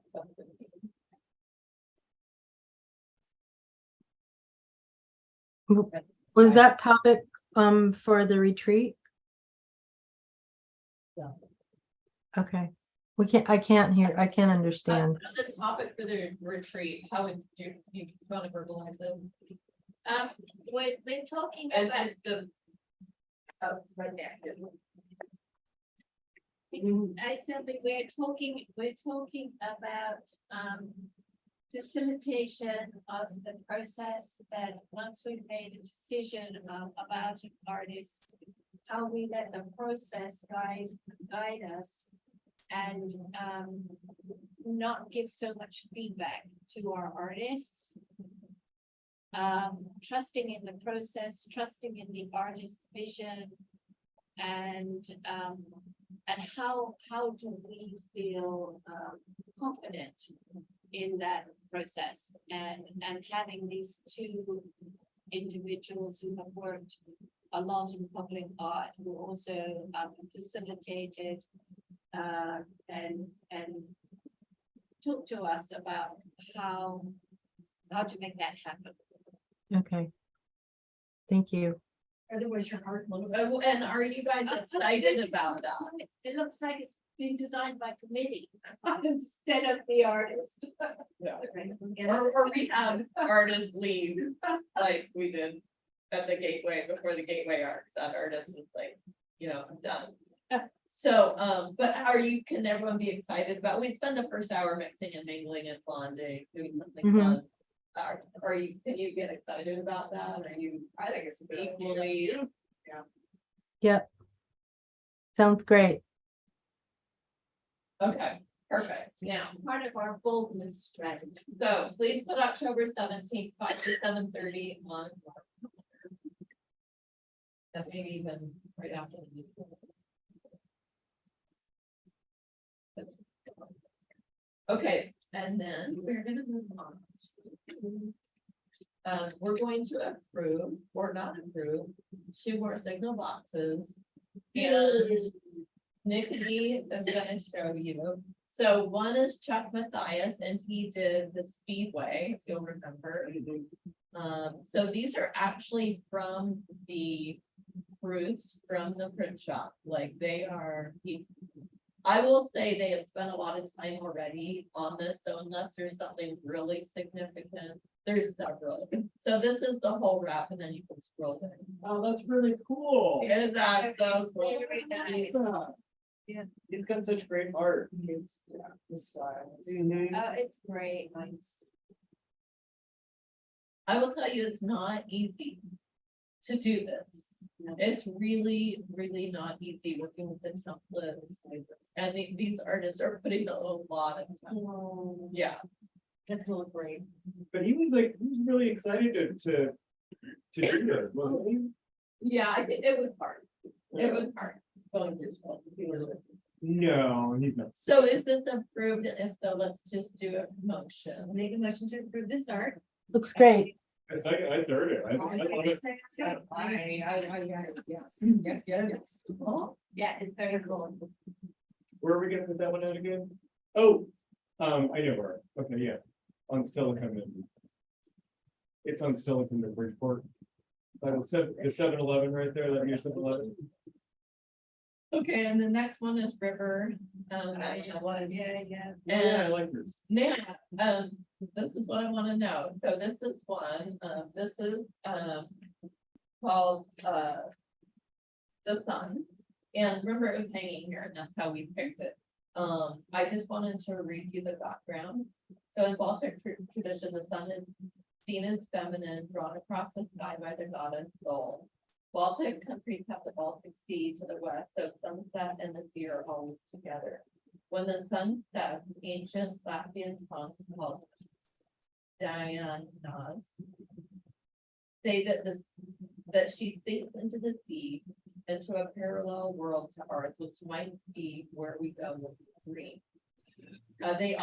Speaker 3: 7:15.
Speaker 6: Was that topic for the retreat?
Speaker 3: Yeah.
Speaker 6: Okay, I can't understand.
Speaker 3: The topic for the retreat, how would you want to verbalize it?
Speaker 7: We're talking
Speaker 3: And
Speaker 7: about,
Speaker 3: the. Oh, right there.
Speaker 7: I said that we're talking about, facilitation of the process that once we've made a decision about an artist, how we let the process guide us and, not give so much feedback to our artists.
Speaker 1: trusting in the process, trusting in the artist's vision. And how do we feel confident in that process? And having these two individuals who have worked a lot in public art, who also facilitated and talk to us about how to make that happen.
Speaker 6: Okay. Thank you.
Speaker 7: Otherwise your heart looks.
Speaker 3: And are you guys excited about that?
Speaker 1: It looks like it's been designed by committee instead of the artist.
Speaker 3: Or we have artists leave, like we did at the Gateway, before the Gateway Arcs, that artist was like, you know, I'm done. So, but can everyone be excited about, we spend the first hour mixing and mingling and bonding, doing something
Speaker 6: Mhm.
Speaker 3: fun. Can you get excited about that? Are you
Speaker 4: I think it's a good idea.
Speaker 3: equally?
Speaker 6: Yep. Sounds great.
Speaker 3: Okay, perfect. Now,
Speaker 1: Part of our boldness strategy.
Speaker 3: so please put October 17th, 5 to 7:30 on. And maybe even right after the meeting. Okay, and then we're gonna move on. We're going to approve or not approve 2 more signal boxes. And Nikki is gonna show you. So one is Chuck Matthias, and he did the Speedway, if you'll remember. So these are actually from the proofs from the print shop, like they are. I will say they have spent a lot of time already on this, so unless there's something really significant, there's several. So this is the whole wrap, and then you can scroll down.
Speaker 2: Oh, that's really cool.
Speaker 3: Is that so cool?
Speaker 1: Very nice.
Speaker 2: He's got such great art. It's, yeah, the style.
Speaker 1: Oh, it's great.
Speaker 3: I will tell you, it's not easy to do this. It's really, really not easy working with the templates. And these artists are putting a lot of time. Yeah,
Speaker 7: That's gonna look great.
Speaker 2: But he was really excited to do this, wasn't he?
Speaker 3: yeah, I think it was hard. It was hard going through 12.
Speaker 2: No, he's not.
Speaker 3: So is this approved? And if so, let's just do a motion.
Speaker 7: Make a motion to approve this art.
Speaker 6: Looks great.
Speaker 2: I third it. I love it.
Speaker 4: Yes.
Speaker 1: Yeah, it's very cool.
Speaker 2: Where are we gonna put that one out again? Oh, I know where. Okay, yeah. On Stillicum. It's on Stillicum in Bridgeport. By the 7-Eleven right there, that new 7-Eleven.
Speaker 3: Okay, and the next one is River.
Speaker 1: Yeah.
Speaker 2: Yeah, I like yours.
Speaker 3: Now, this is what I want to know. So this is one, this is, called, The Sun. And remember, it was hanging here, and that's how we picked it. I just wanted to read you the background. So in Baltic tradition, the sun is seen as feminine, drawn across the sky by the goddess Sol. Baltic countries have the Baltic Sea to the west, so sunset and the sea are always together. When the sun sets, ancient Latvian songs called Dianas say that she sinks into the sea, into a parallel world to ours, which might be where we go with the dream. They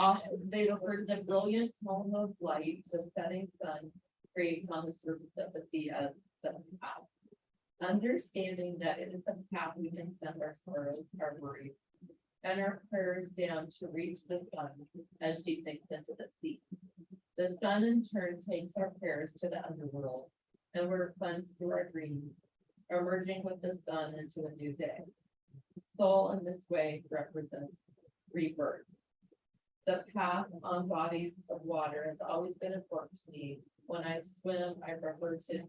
Speaker 3: refer to the brilliant home of light the setting sun creates on the surface of the sea as the path. Understanding that it is a path we can send our sorrows, our worries, and our prayers down to reach the sun as she sinks into the sea. The sun in turn takes our prayers to the underworld, and we're cleansed through our dreams, emerging with the sun into a new day. Soul in this way represents rebirth. The path on bodies of water has always been important to me. When I swim, I prefer to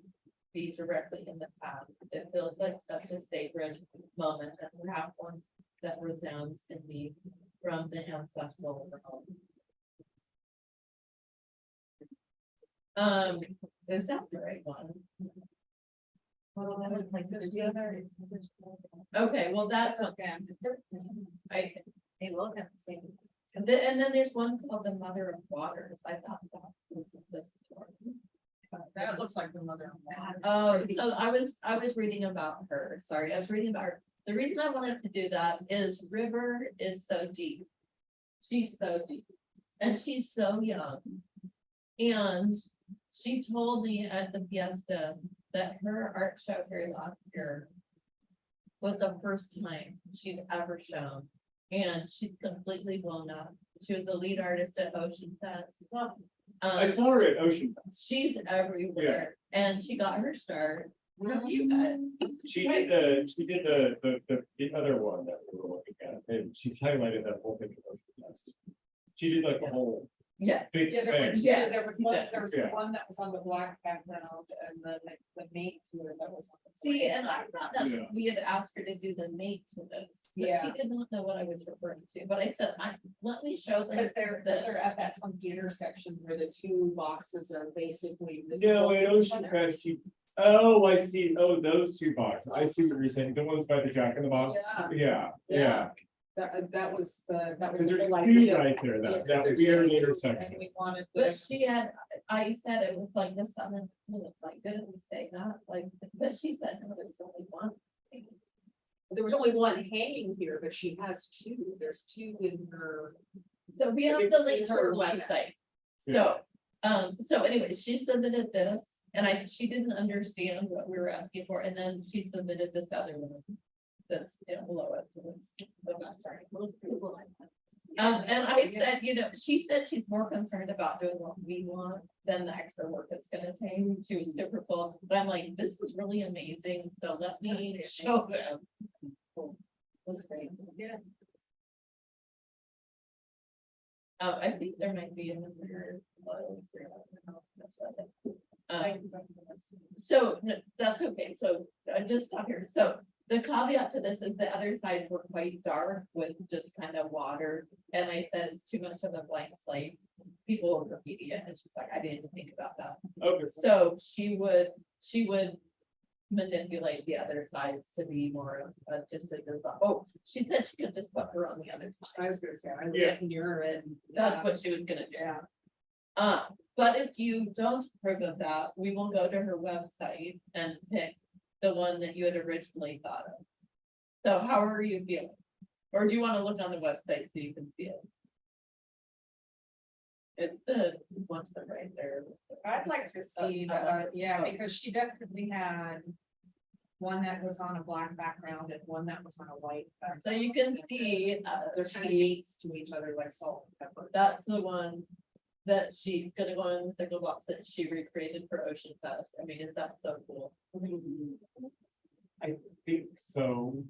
Speaker 3: be directly in the path. It feels like such a sacred moment, and perhaps one that resounds in me from the ancestral realm. Is that the right one?
Speaker 7: Well, that looks like there's the other.
Speaker 3: Okay, well, that's okay.
Speaker 7: They look at the same.
Speaker 3: And then there's one called the Mother of Waters. I thought that was this one.
Speaker 4: That looks like the mother.
Speaker 3: Oh, so I was reading about her, sorry, I was reading about her. The reason I wanted to do that is River is so deep. She's so deep, and she's so young. And she told me at the fiesta that her art show here last year was the first time she'd ever shown, and she's completely blown up. She was the lead artist at Ocean Fest.
Speaker 2: I saw her at Ocean Fest.
Speaker 3: She's everywhere, and she got her start. From you guys.
Speaker 2: She did the other one that we were looking at, and she highlighted that whole thing. at Ocean Fest. She did like a whole
Speaker 3: Yes,
Speaker 2: big
Speaker 4: Yeah, there were
Speaker 2: thing.
Speaker 4: two,
Speaker 3: Yes,
Speaker 4: there was one,
Speaker 3: yeah.
Speaker 4: there was
Speaker 2: Yeah.
Speaker 4: one that was on the black background and then the mate to it that was. on the
Speaker 3: see,
Speaker 4: white
Speaker 3: and I thought that
Speaker 2: Yeah.
Speaker 3: we had asked her to do the mate to this, but she
Speaker 4: Yeah.
Speaker 3: did not know what I was referring to, but I said, let me show them.
Speaker 4: Because they're
Speaker 3: this.
Speaker 4: at that funky intersection where the two boxes are basically.
Speaker 2: No,
Speaker 4: visible
Speaker 2: at
Speaker 4: to each
Speaker 2: Ocean
Speaker 4: other.
Speaker 2: Fest, I see, those two boxes, I see what you're saying, the ones by the Jack in the Box,
Speaker 3: Yeah.
Speaker 2: yeah.
Speaker 4: That was the, that was.
Speaker 2: Cause
Speaker 4: the
Speaker 2: there's
Speaker 4: whole
Speaker 2: two
Speaker 4: idea.
Speaker 2: right there,
Speaker 4: Yeah,
Speaker 2: that would
Speaker 4: there's
Speaker 2: be an
Speaker 4: two,
Speaker 2: intersection.
Speaker 4: And we wanted
Speaker 3: But
Speaker 4: the,
Speaker 3: she had, I said it was like the sun, like, didn't we say that, like, but she said, no, there was only one.
Speaker 4: there was only one hanging here, but she has two, there's two in her.
Speaker 3: So we have the link to her website. So, so anyways, she submitted this, and she didn't understand what we were asking for, and then she submitted this other one. That's down below it, so it's, sorry. And I said, she said she's more concerned about doing what we want than the extra work it's gonna take. She was super cool, but I'm like, this is really amazing, so let me show them. Looks great.
Speaker 4: Yeah.
Speaker 3: I think there might be another. That's what I think. So, no, that's okay, so just stop here, so the caveat to this is the other sides were quite dark with just kind of water. And I said it's too much of a blank slate, people will graffiti it, and she's like, I didn't even think about that.
Speaker 2: Okay,
Speaker 3: So she would manipulate the other sides to be more of just a design. Oh, she said she could just put her on the other side,
Speaker 4: I was gonna say, I
Speaker 2: Yeah.
Speaker 4: live near it.
Speaker 3: that's what she was gonna do.
Speaker 4: Yeah.
Speaker 3: But if you don't approve of that, we will go to her website and pick the one that you had originally thought of. So how are you feeling? Or do you want to look on the website so you can see it? It's the one to the right there.
Speaker 4: I'd like to see yeah, because she definitely had. One that was on a black background and one that was on a white.
Speaker 3: So you can see,
Speaker 4: They're kind of mates to each other like salt and pepper.
Speaker 3: that's the one that she's gonna go in the single box that she recreated for Ocean Fest. I mean, is that so cool?
Speaker 2: I think so.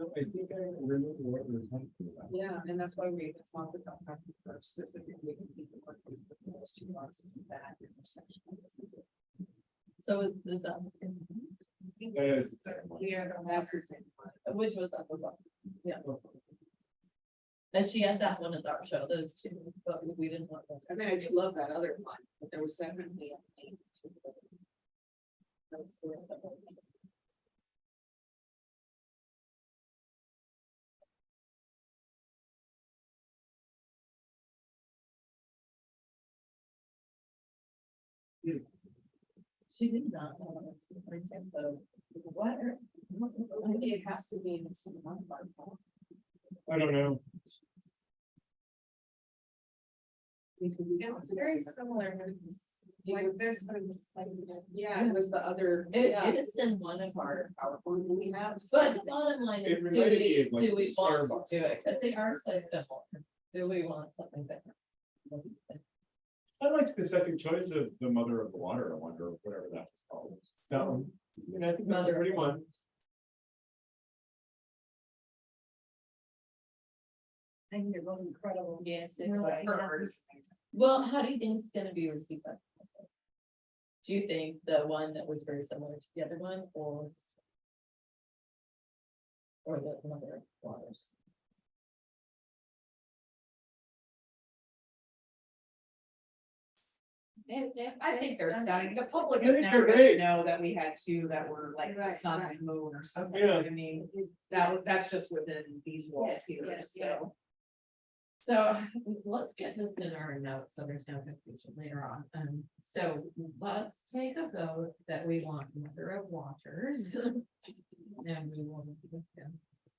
Speaker 2: I think I remember what we were talking about.
Speaker 4: Yeah, and that's why we talked about that first, specifically. Those two boxes in that intersection.
Speaker 3: So is that,
Speaker 2: Yes.
Speaker 4: Yeah, that's the same.
Speaker 3: which was up above? Yeah. And she had that one at our show, those two, but we didn't want that.
Speaker 4: I mean, I do love that other one, but there was definitely a thing to it.
Speaker 3: That's where the whole- She did not. know. So what are?
Speaker 4: I think it has to be in some of our.
Speaker 2: I don't know.
Speaker 3: It was very similar.
Speaker 4: Like this, but it's like, yeah, it was the other.
Speaker 3: It is in one of our.
Speaker 4: We have.
Speaker 3: But the bottom line
Speaker 2: It
Speaker 3: is,
Speaker 2: reminded me of, like,
Speaker 3: do we want
Speaker 2: Starbucks.
Speaker 3: to do it? Because they are so similar. Do we want something different?
Speaker 2: I liked the second choice of the Mother of the Water, I wonder, whatever that was called. That one, I mean, I think that's a
Speaker 3: Mother of
Speaker 2: pretty
Speaker 3: the
Speaker 2: one.
Speaker 7: I think they're both incredible.
Speaker 3: Yes.
Speaker 4: Hers.
Speaker 3: Well, how do you think it's gonna be received? by people? Do you think the one that was very similar to the other one or? Or the Mother of Waters?
Speaker 4: I think they're stunning. The public
Speaker 2: I
Speaker 4: is
Speaker 2: think
Speaker 4: never
Speaker 2: they're
Speaker 4: gonna
Speaker 2: great.
Speaker 4: know that we had two that were like the
Speaker 7: Right,
Speaker 4: sun
Speaker 7: right.
Speaker 4: and moon or something.
Speaker 2: Yeah.
Speaker 4: I mean, that's just within these walls
Speaker 7: Yes,
Speaker 4: here,
Speaker 7: yes,
Speaker 4: so.
Speaker 3: So let's get this in our notes, so there's no confusion later on. So let's take a vote that we want Mother of Waters. And we will,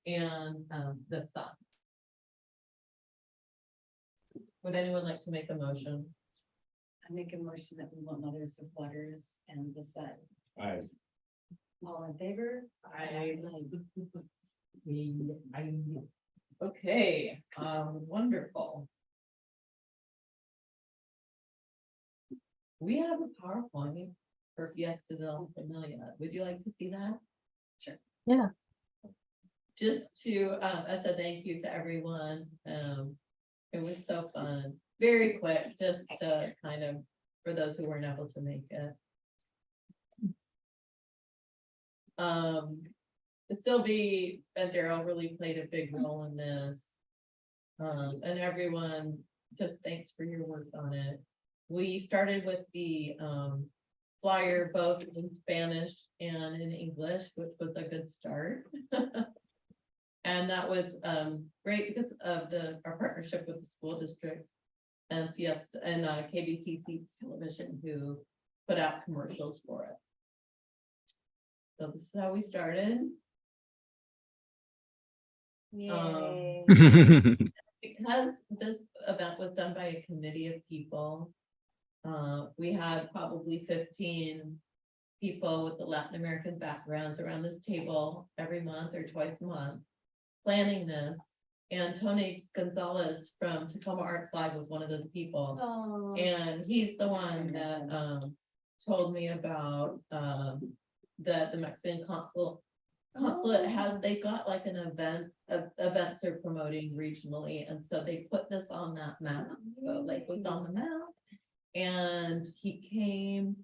Speaker 3: and, the sun. Would anyone like to make a motion?
Speaker 7: I make a motion that we want Mothers of Waters and the sun.
Speaker 2: Eyes.
Speaker 7: All in favor?
Speaker 3: Okay, wonderful. We have a PowerPoint for Fiesta del Familia. Would you like to see that? Sure.
Speaker 6: Yeah.
Speaker 3: Just to, as a thank you to everyone, it was so fun, very quick, just to kind of, for those who weren't able to make it. Sylvie and Daryl really played a big role in this. And everyone, just thanks for your work on it. We started with the flyer both in Spanish and in English, which was a good start. And that was great because of our partnership with the school district and Fiesta and KBTC Television, who put out commercials for it. So this is how we started.
Speaker 7: Yay.
Speaker 3: Because this event was done by a committee of people, we had probably 15 people with the Latin American backgrounds around this table every month or twice a month planning this. And Tony Gonzalez from Tacoma Arts Live was one of those people.
Speaker 7: Oh.
Speaker 3: And he's the one that told me about the Mexican consulate has, they got like an events they're promoting regionally, and so they put this on that map. So like was on the map, and he came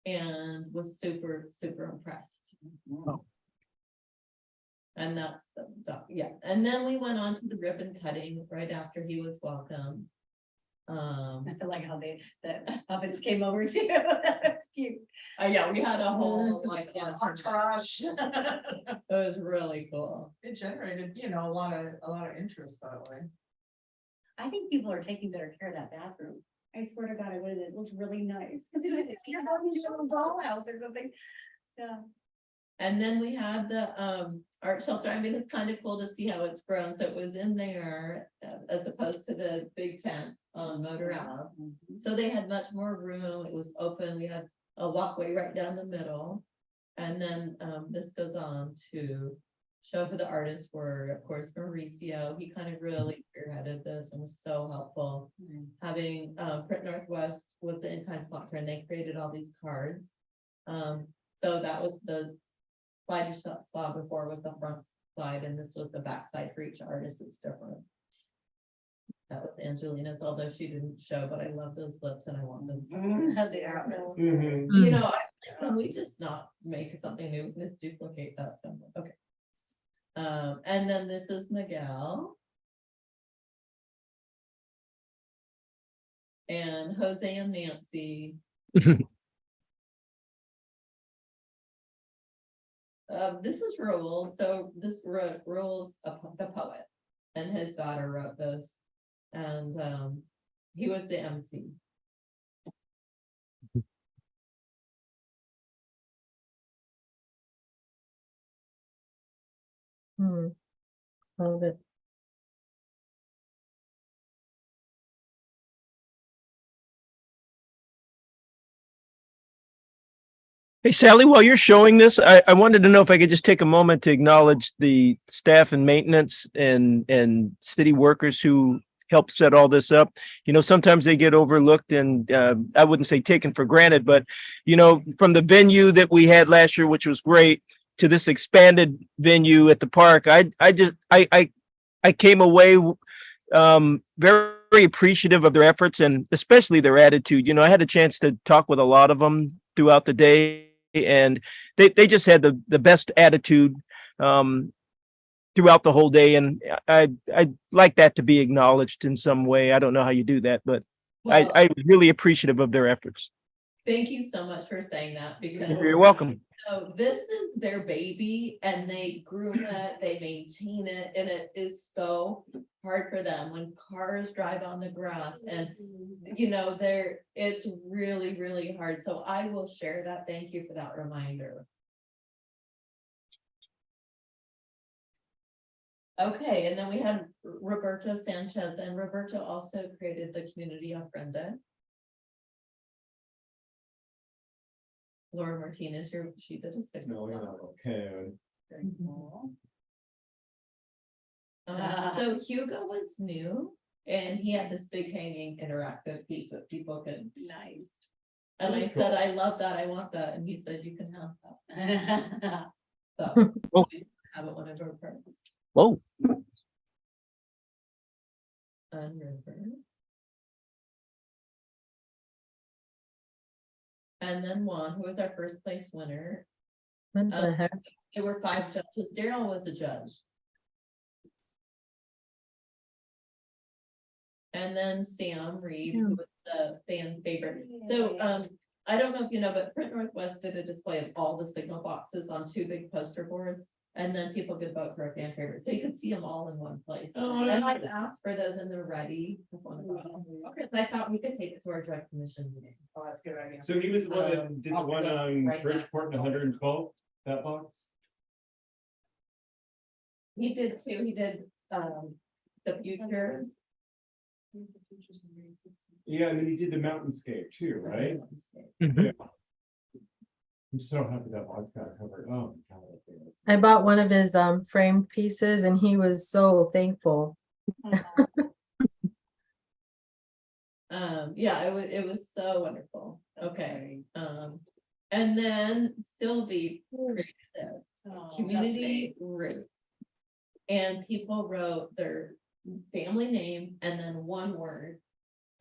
Speaker 3: and was super impressed.
Speaker 5: Wow.
Speaker 3: And that's yeah. And then we went on to the ribbon cutting right after he was welcome.
Speaker 7: I feel like how the puppets came over too. That's cute.
Speaker 3: Yeah, we had a whole like
Speaker 4: Entourage.
Speaker 3: it was really cool.
Speaker 4: It generated, a lot of interest that way.
Speaker 7: I think people are taking better care of that bathroom. I swear to God, it looked really nice. You're having your own dollhouse or something. Yeah.
Speaker 3: And then we had the art shelter. I mean, it's kind of cool to see how it's grown. So it was in there as opposed to the big tent on Motor Ave. So they had much more room. It was open. We had a walkway right down the middle. And then this goes on to show who the artists were. Of course, Mauricio, he kind of really spearheaded this and was so helpful. Having Print Northwest was the in-kind sponsor, and they created all these cards. So that was the slide you saw before was the front side, and this was the back side for each artist. It's different. That was Angelina's, although she didn't show, but I love those lips and I want those.
Speaker 7: They are.
Speaker 2: Mhm.
Speaker 3: You know, can we just not make something new? Let's duplicate that somewhere. Okay. And then this is Miguel. And Jose and Nancy. This is Raul. So this Raul's the poet, and his daughter wrote this, and he was the MC.
Speaker 6: Love it.
Speaker 5: Hey, Sally, while you're showing this, I wanted to know if I could just take a moment to acknowledge the staff and maintenance and city workers who helped set all this up. You know, sometimes they get overlooked and I wouldn't say taken for granted, but, you know, from the venue that we had last year, which was great, to this expanded venue at the park, I came away very appreciative of their efforts and especially their attitude. You know, I had a chance to talk with a lot of them throughout the day, and they just had the best attitude throughout the whole day, and I'd like that to be acknowledged in some way. I don't know how you do that, but
Speaker 3: Well,
Speaker 5: I was really appreciative of their efforts.
Speaker 3: Thank you so much for saying that because.
Speaker 5: You're welcome.
Speaker 3: So this is their baby and they groom it, they maintain it, and it is so hard for them when cars drive on the grass and, you know, it's really, really hard. So I will share that. Thank you for that reminder. Okay, and then we had Roberto Sanchez, and Roberto also created the community ofrenda. Laura Martinez, she did a signal.
Speaker 2: Okay.
Speaker 3: So Hugo was new and he had this big hanging interactive piece that people could.
Speaker 7: Nice.
Speaker 3: And I
Speaker 2: That's
Speaker 3: said,
Speaker 2: cool.
Speaker 3: I love that, I want that, and he said, you can have that, so.
Speaker 5: Cool.
Speaker 3: we Have it one of our parts.
Speaker 5: Whoa.
Speaker 3: And River. And then Juan, who was our first place winner.
Speaker 6: What the heck?
Speaker 3: There were 5 judges. Daryl was a judge. And then Sam Reed, who was the fan favorite. So, I don't know if you know, but Print Northwest did a display of all the signal boxes on 2 big poster boards. And then people could vote for a fan favorite. So you could see them all in one place.
Speaker 2: Oh,
Speaker 3: And I asked for those and they're ready. Okay, so I thought we could take it to our direct commission meeting.
Speaker 4: Oh, that's a good idea.
Speaker 2: So he was the one that did the
Speaker 3: I'll
Speaker 2: one
Speaker 3: put
Speaker 2: on
Speaker 3: right now.
Speaker 2: Bridgeport and 112, that box?
Speaker 3: He did too. He did, the futures.
Speaker 2: Yeah, and then he did the mountainscape too, right?
Speaker 5: Mhm.
Speaker 2: I'm so happy that box got covered. Oh. my God.
Speaker 6: I bought one of his framed pieces and he was so thankful.
Speaker 3: Yeah, it was so wonderful. Okay, and then Sylvie created this community route. And people wrote their family name and then one word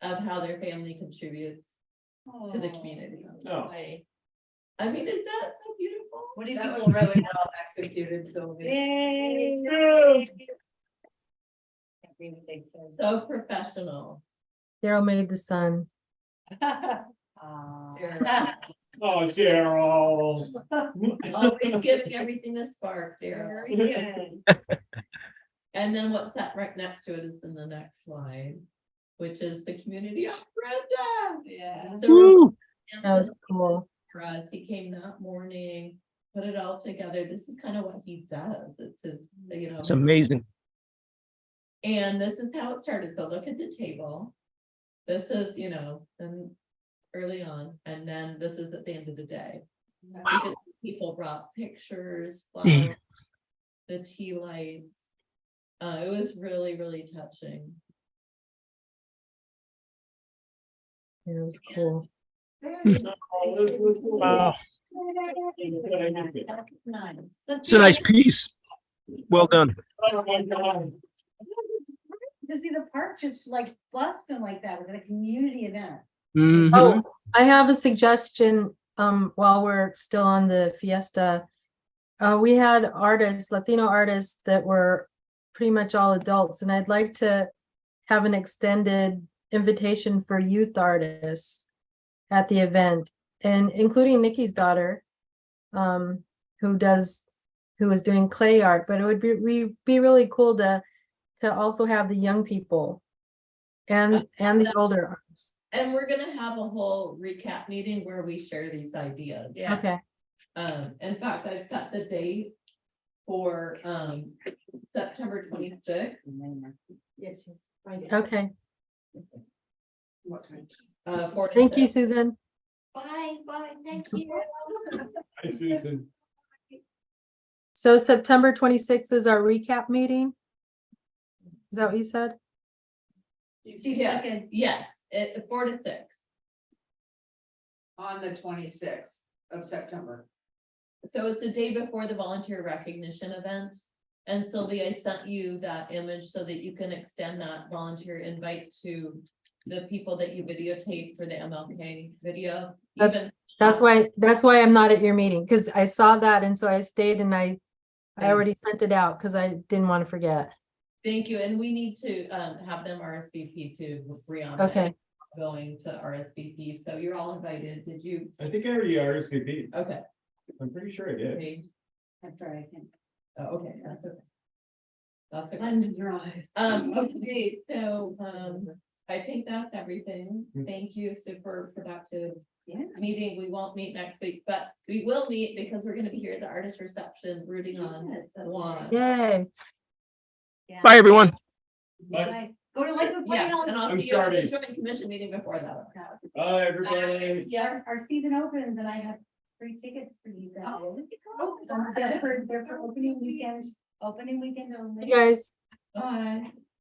Speaker 3: of how their family contributes to the community.
Speaker 2: Oh.
Speaker 3: I mean, is that so beautiful?
Speaker 7: What do
Speaker 4: That
Speaker 7: people
Speaker 4: was really well executed, Sylvia.
Speaker 7: Yay.
Speaker 3: So professional.
Speaker 6: Daryl made the sun.
Speaker 2: Oh, Daryl.
Speaker 3: Always giving everything a spark, Daryl.
Speaker 7: Yes.
Speaker 3: And then what's that right next to it is in the next slide, which is the community of Brenda.
Speaker 7: Yeah.
Speaker 3: So
Speaker 5: Woo.
Speaker 6: That was cool.
Speaker 3: for us, he came that morning, put it all together. This is kind of what he does. It's his, you know.
Speaker 5: It's amazing.
Speaker 3: And this is how it started. So look at the table. This is, you know, and early on, and then this is at the end of the day. Because people brought pictures, flowers, the tea lights. It was really, really touching.
Speaker 6: It was cool.
Speaker 5: Wow.
Speaker 7: Nice.
Speaker 5: It's a nice piece. Well done.
Speaker 7: To see the park just like busting like that with a community event.
Speaker 5: Mhm.
Speaker 6: Oh, I have a suggestion, while we're still on the fiesta. We had artists, Latino artists that were pretty much all adults, and I'd like to have an extended invitation for youth artists at the event, and including Nikki's daughter, who is doing clay art, but it would be really cool to also have the young people and the older artists.
Speaker 3: And we're gonna have a whole recap meeting where we share these ideas.
Speaker 7: Yeah.
Speaker 6: Okay,
Speaker 3: In fact, I've set the date for, September 26th.
Speaker 7: Yes.
Speaker 6: okay.
Speaker 4: What time?
Speaker 3: 4 to
Speaker 6: Thank you,
Speaker 3: 6.
Speaker 6: Susan.
Speaker 3: Bye, thank you.
Speaker 2: Hi, Susan.
Speaker 6: So September 26th is our recap meeting? Is that what you said?
Speaker 3: Yes, yes, 4 to 6.
Speaker 4: On the 26th of September.
Speaker 3: So it's the day before the volunteer recognition event. And Sylvia, I sent you that image so that you can extend that volunteer invite to the people that you videotape for the MLK video. Even
Speaker 6: That's why I'm not at your meeting, because I saw that and so I stayed and I already sent it out because I didn't want to forget.
Speaker 3: Thank you, and we need to have them RSVP to Brianna.
Speaker 6: Okay.
Speaker 3: going to RSVP, so you're all invited. Did you?
Speaker 2: I think I already RSVP.
Speaker 3: Okay.
Speaker 2: I'm pretty sure I did.
Speaker 3: Paige?
Speaker 7: That's right, I can.
Speaker 3: Oh, okay, that's okay. That's okay.
Speaker 7: Fun to drive.
Speaker 3: Okay, so, I think that's everything.
Speaker 2: Mm.
Speaker 3: Thank you, super productive
Speaker 7: Yeah.
Speaker 3: meeting. We won't meet next week, but we will meet because we're gonna be here at the artist reception rooting on
Speaker 7: Yes, that's
Speaker 3: Juan.
Speaker 6: Yay.
Speaker 7: Yeah.
Speaker 5: Bye, everyone.
Speaker 7: Bye. Go to Lakewood
Speaker 3: Yeah,
Speaker 7: Playground.
Speaker 3: and I'll
Speaker 2: I'm
Speaker 3: see you at the
Speaker 2: starting.
Speaker 3: joint commission meeting before that.
Speaker 2: Bye, everybody.
Speaker 7: Yeah, our season opens and I have free tickets for you guys. They're for opening weekend only.
Speaker 6: You guys.
Speaker 3: Bye.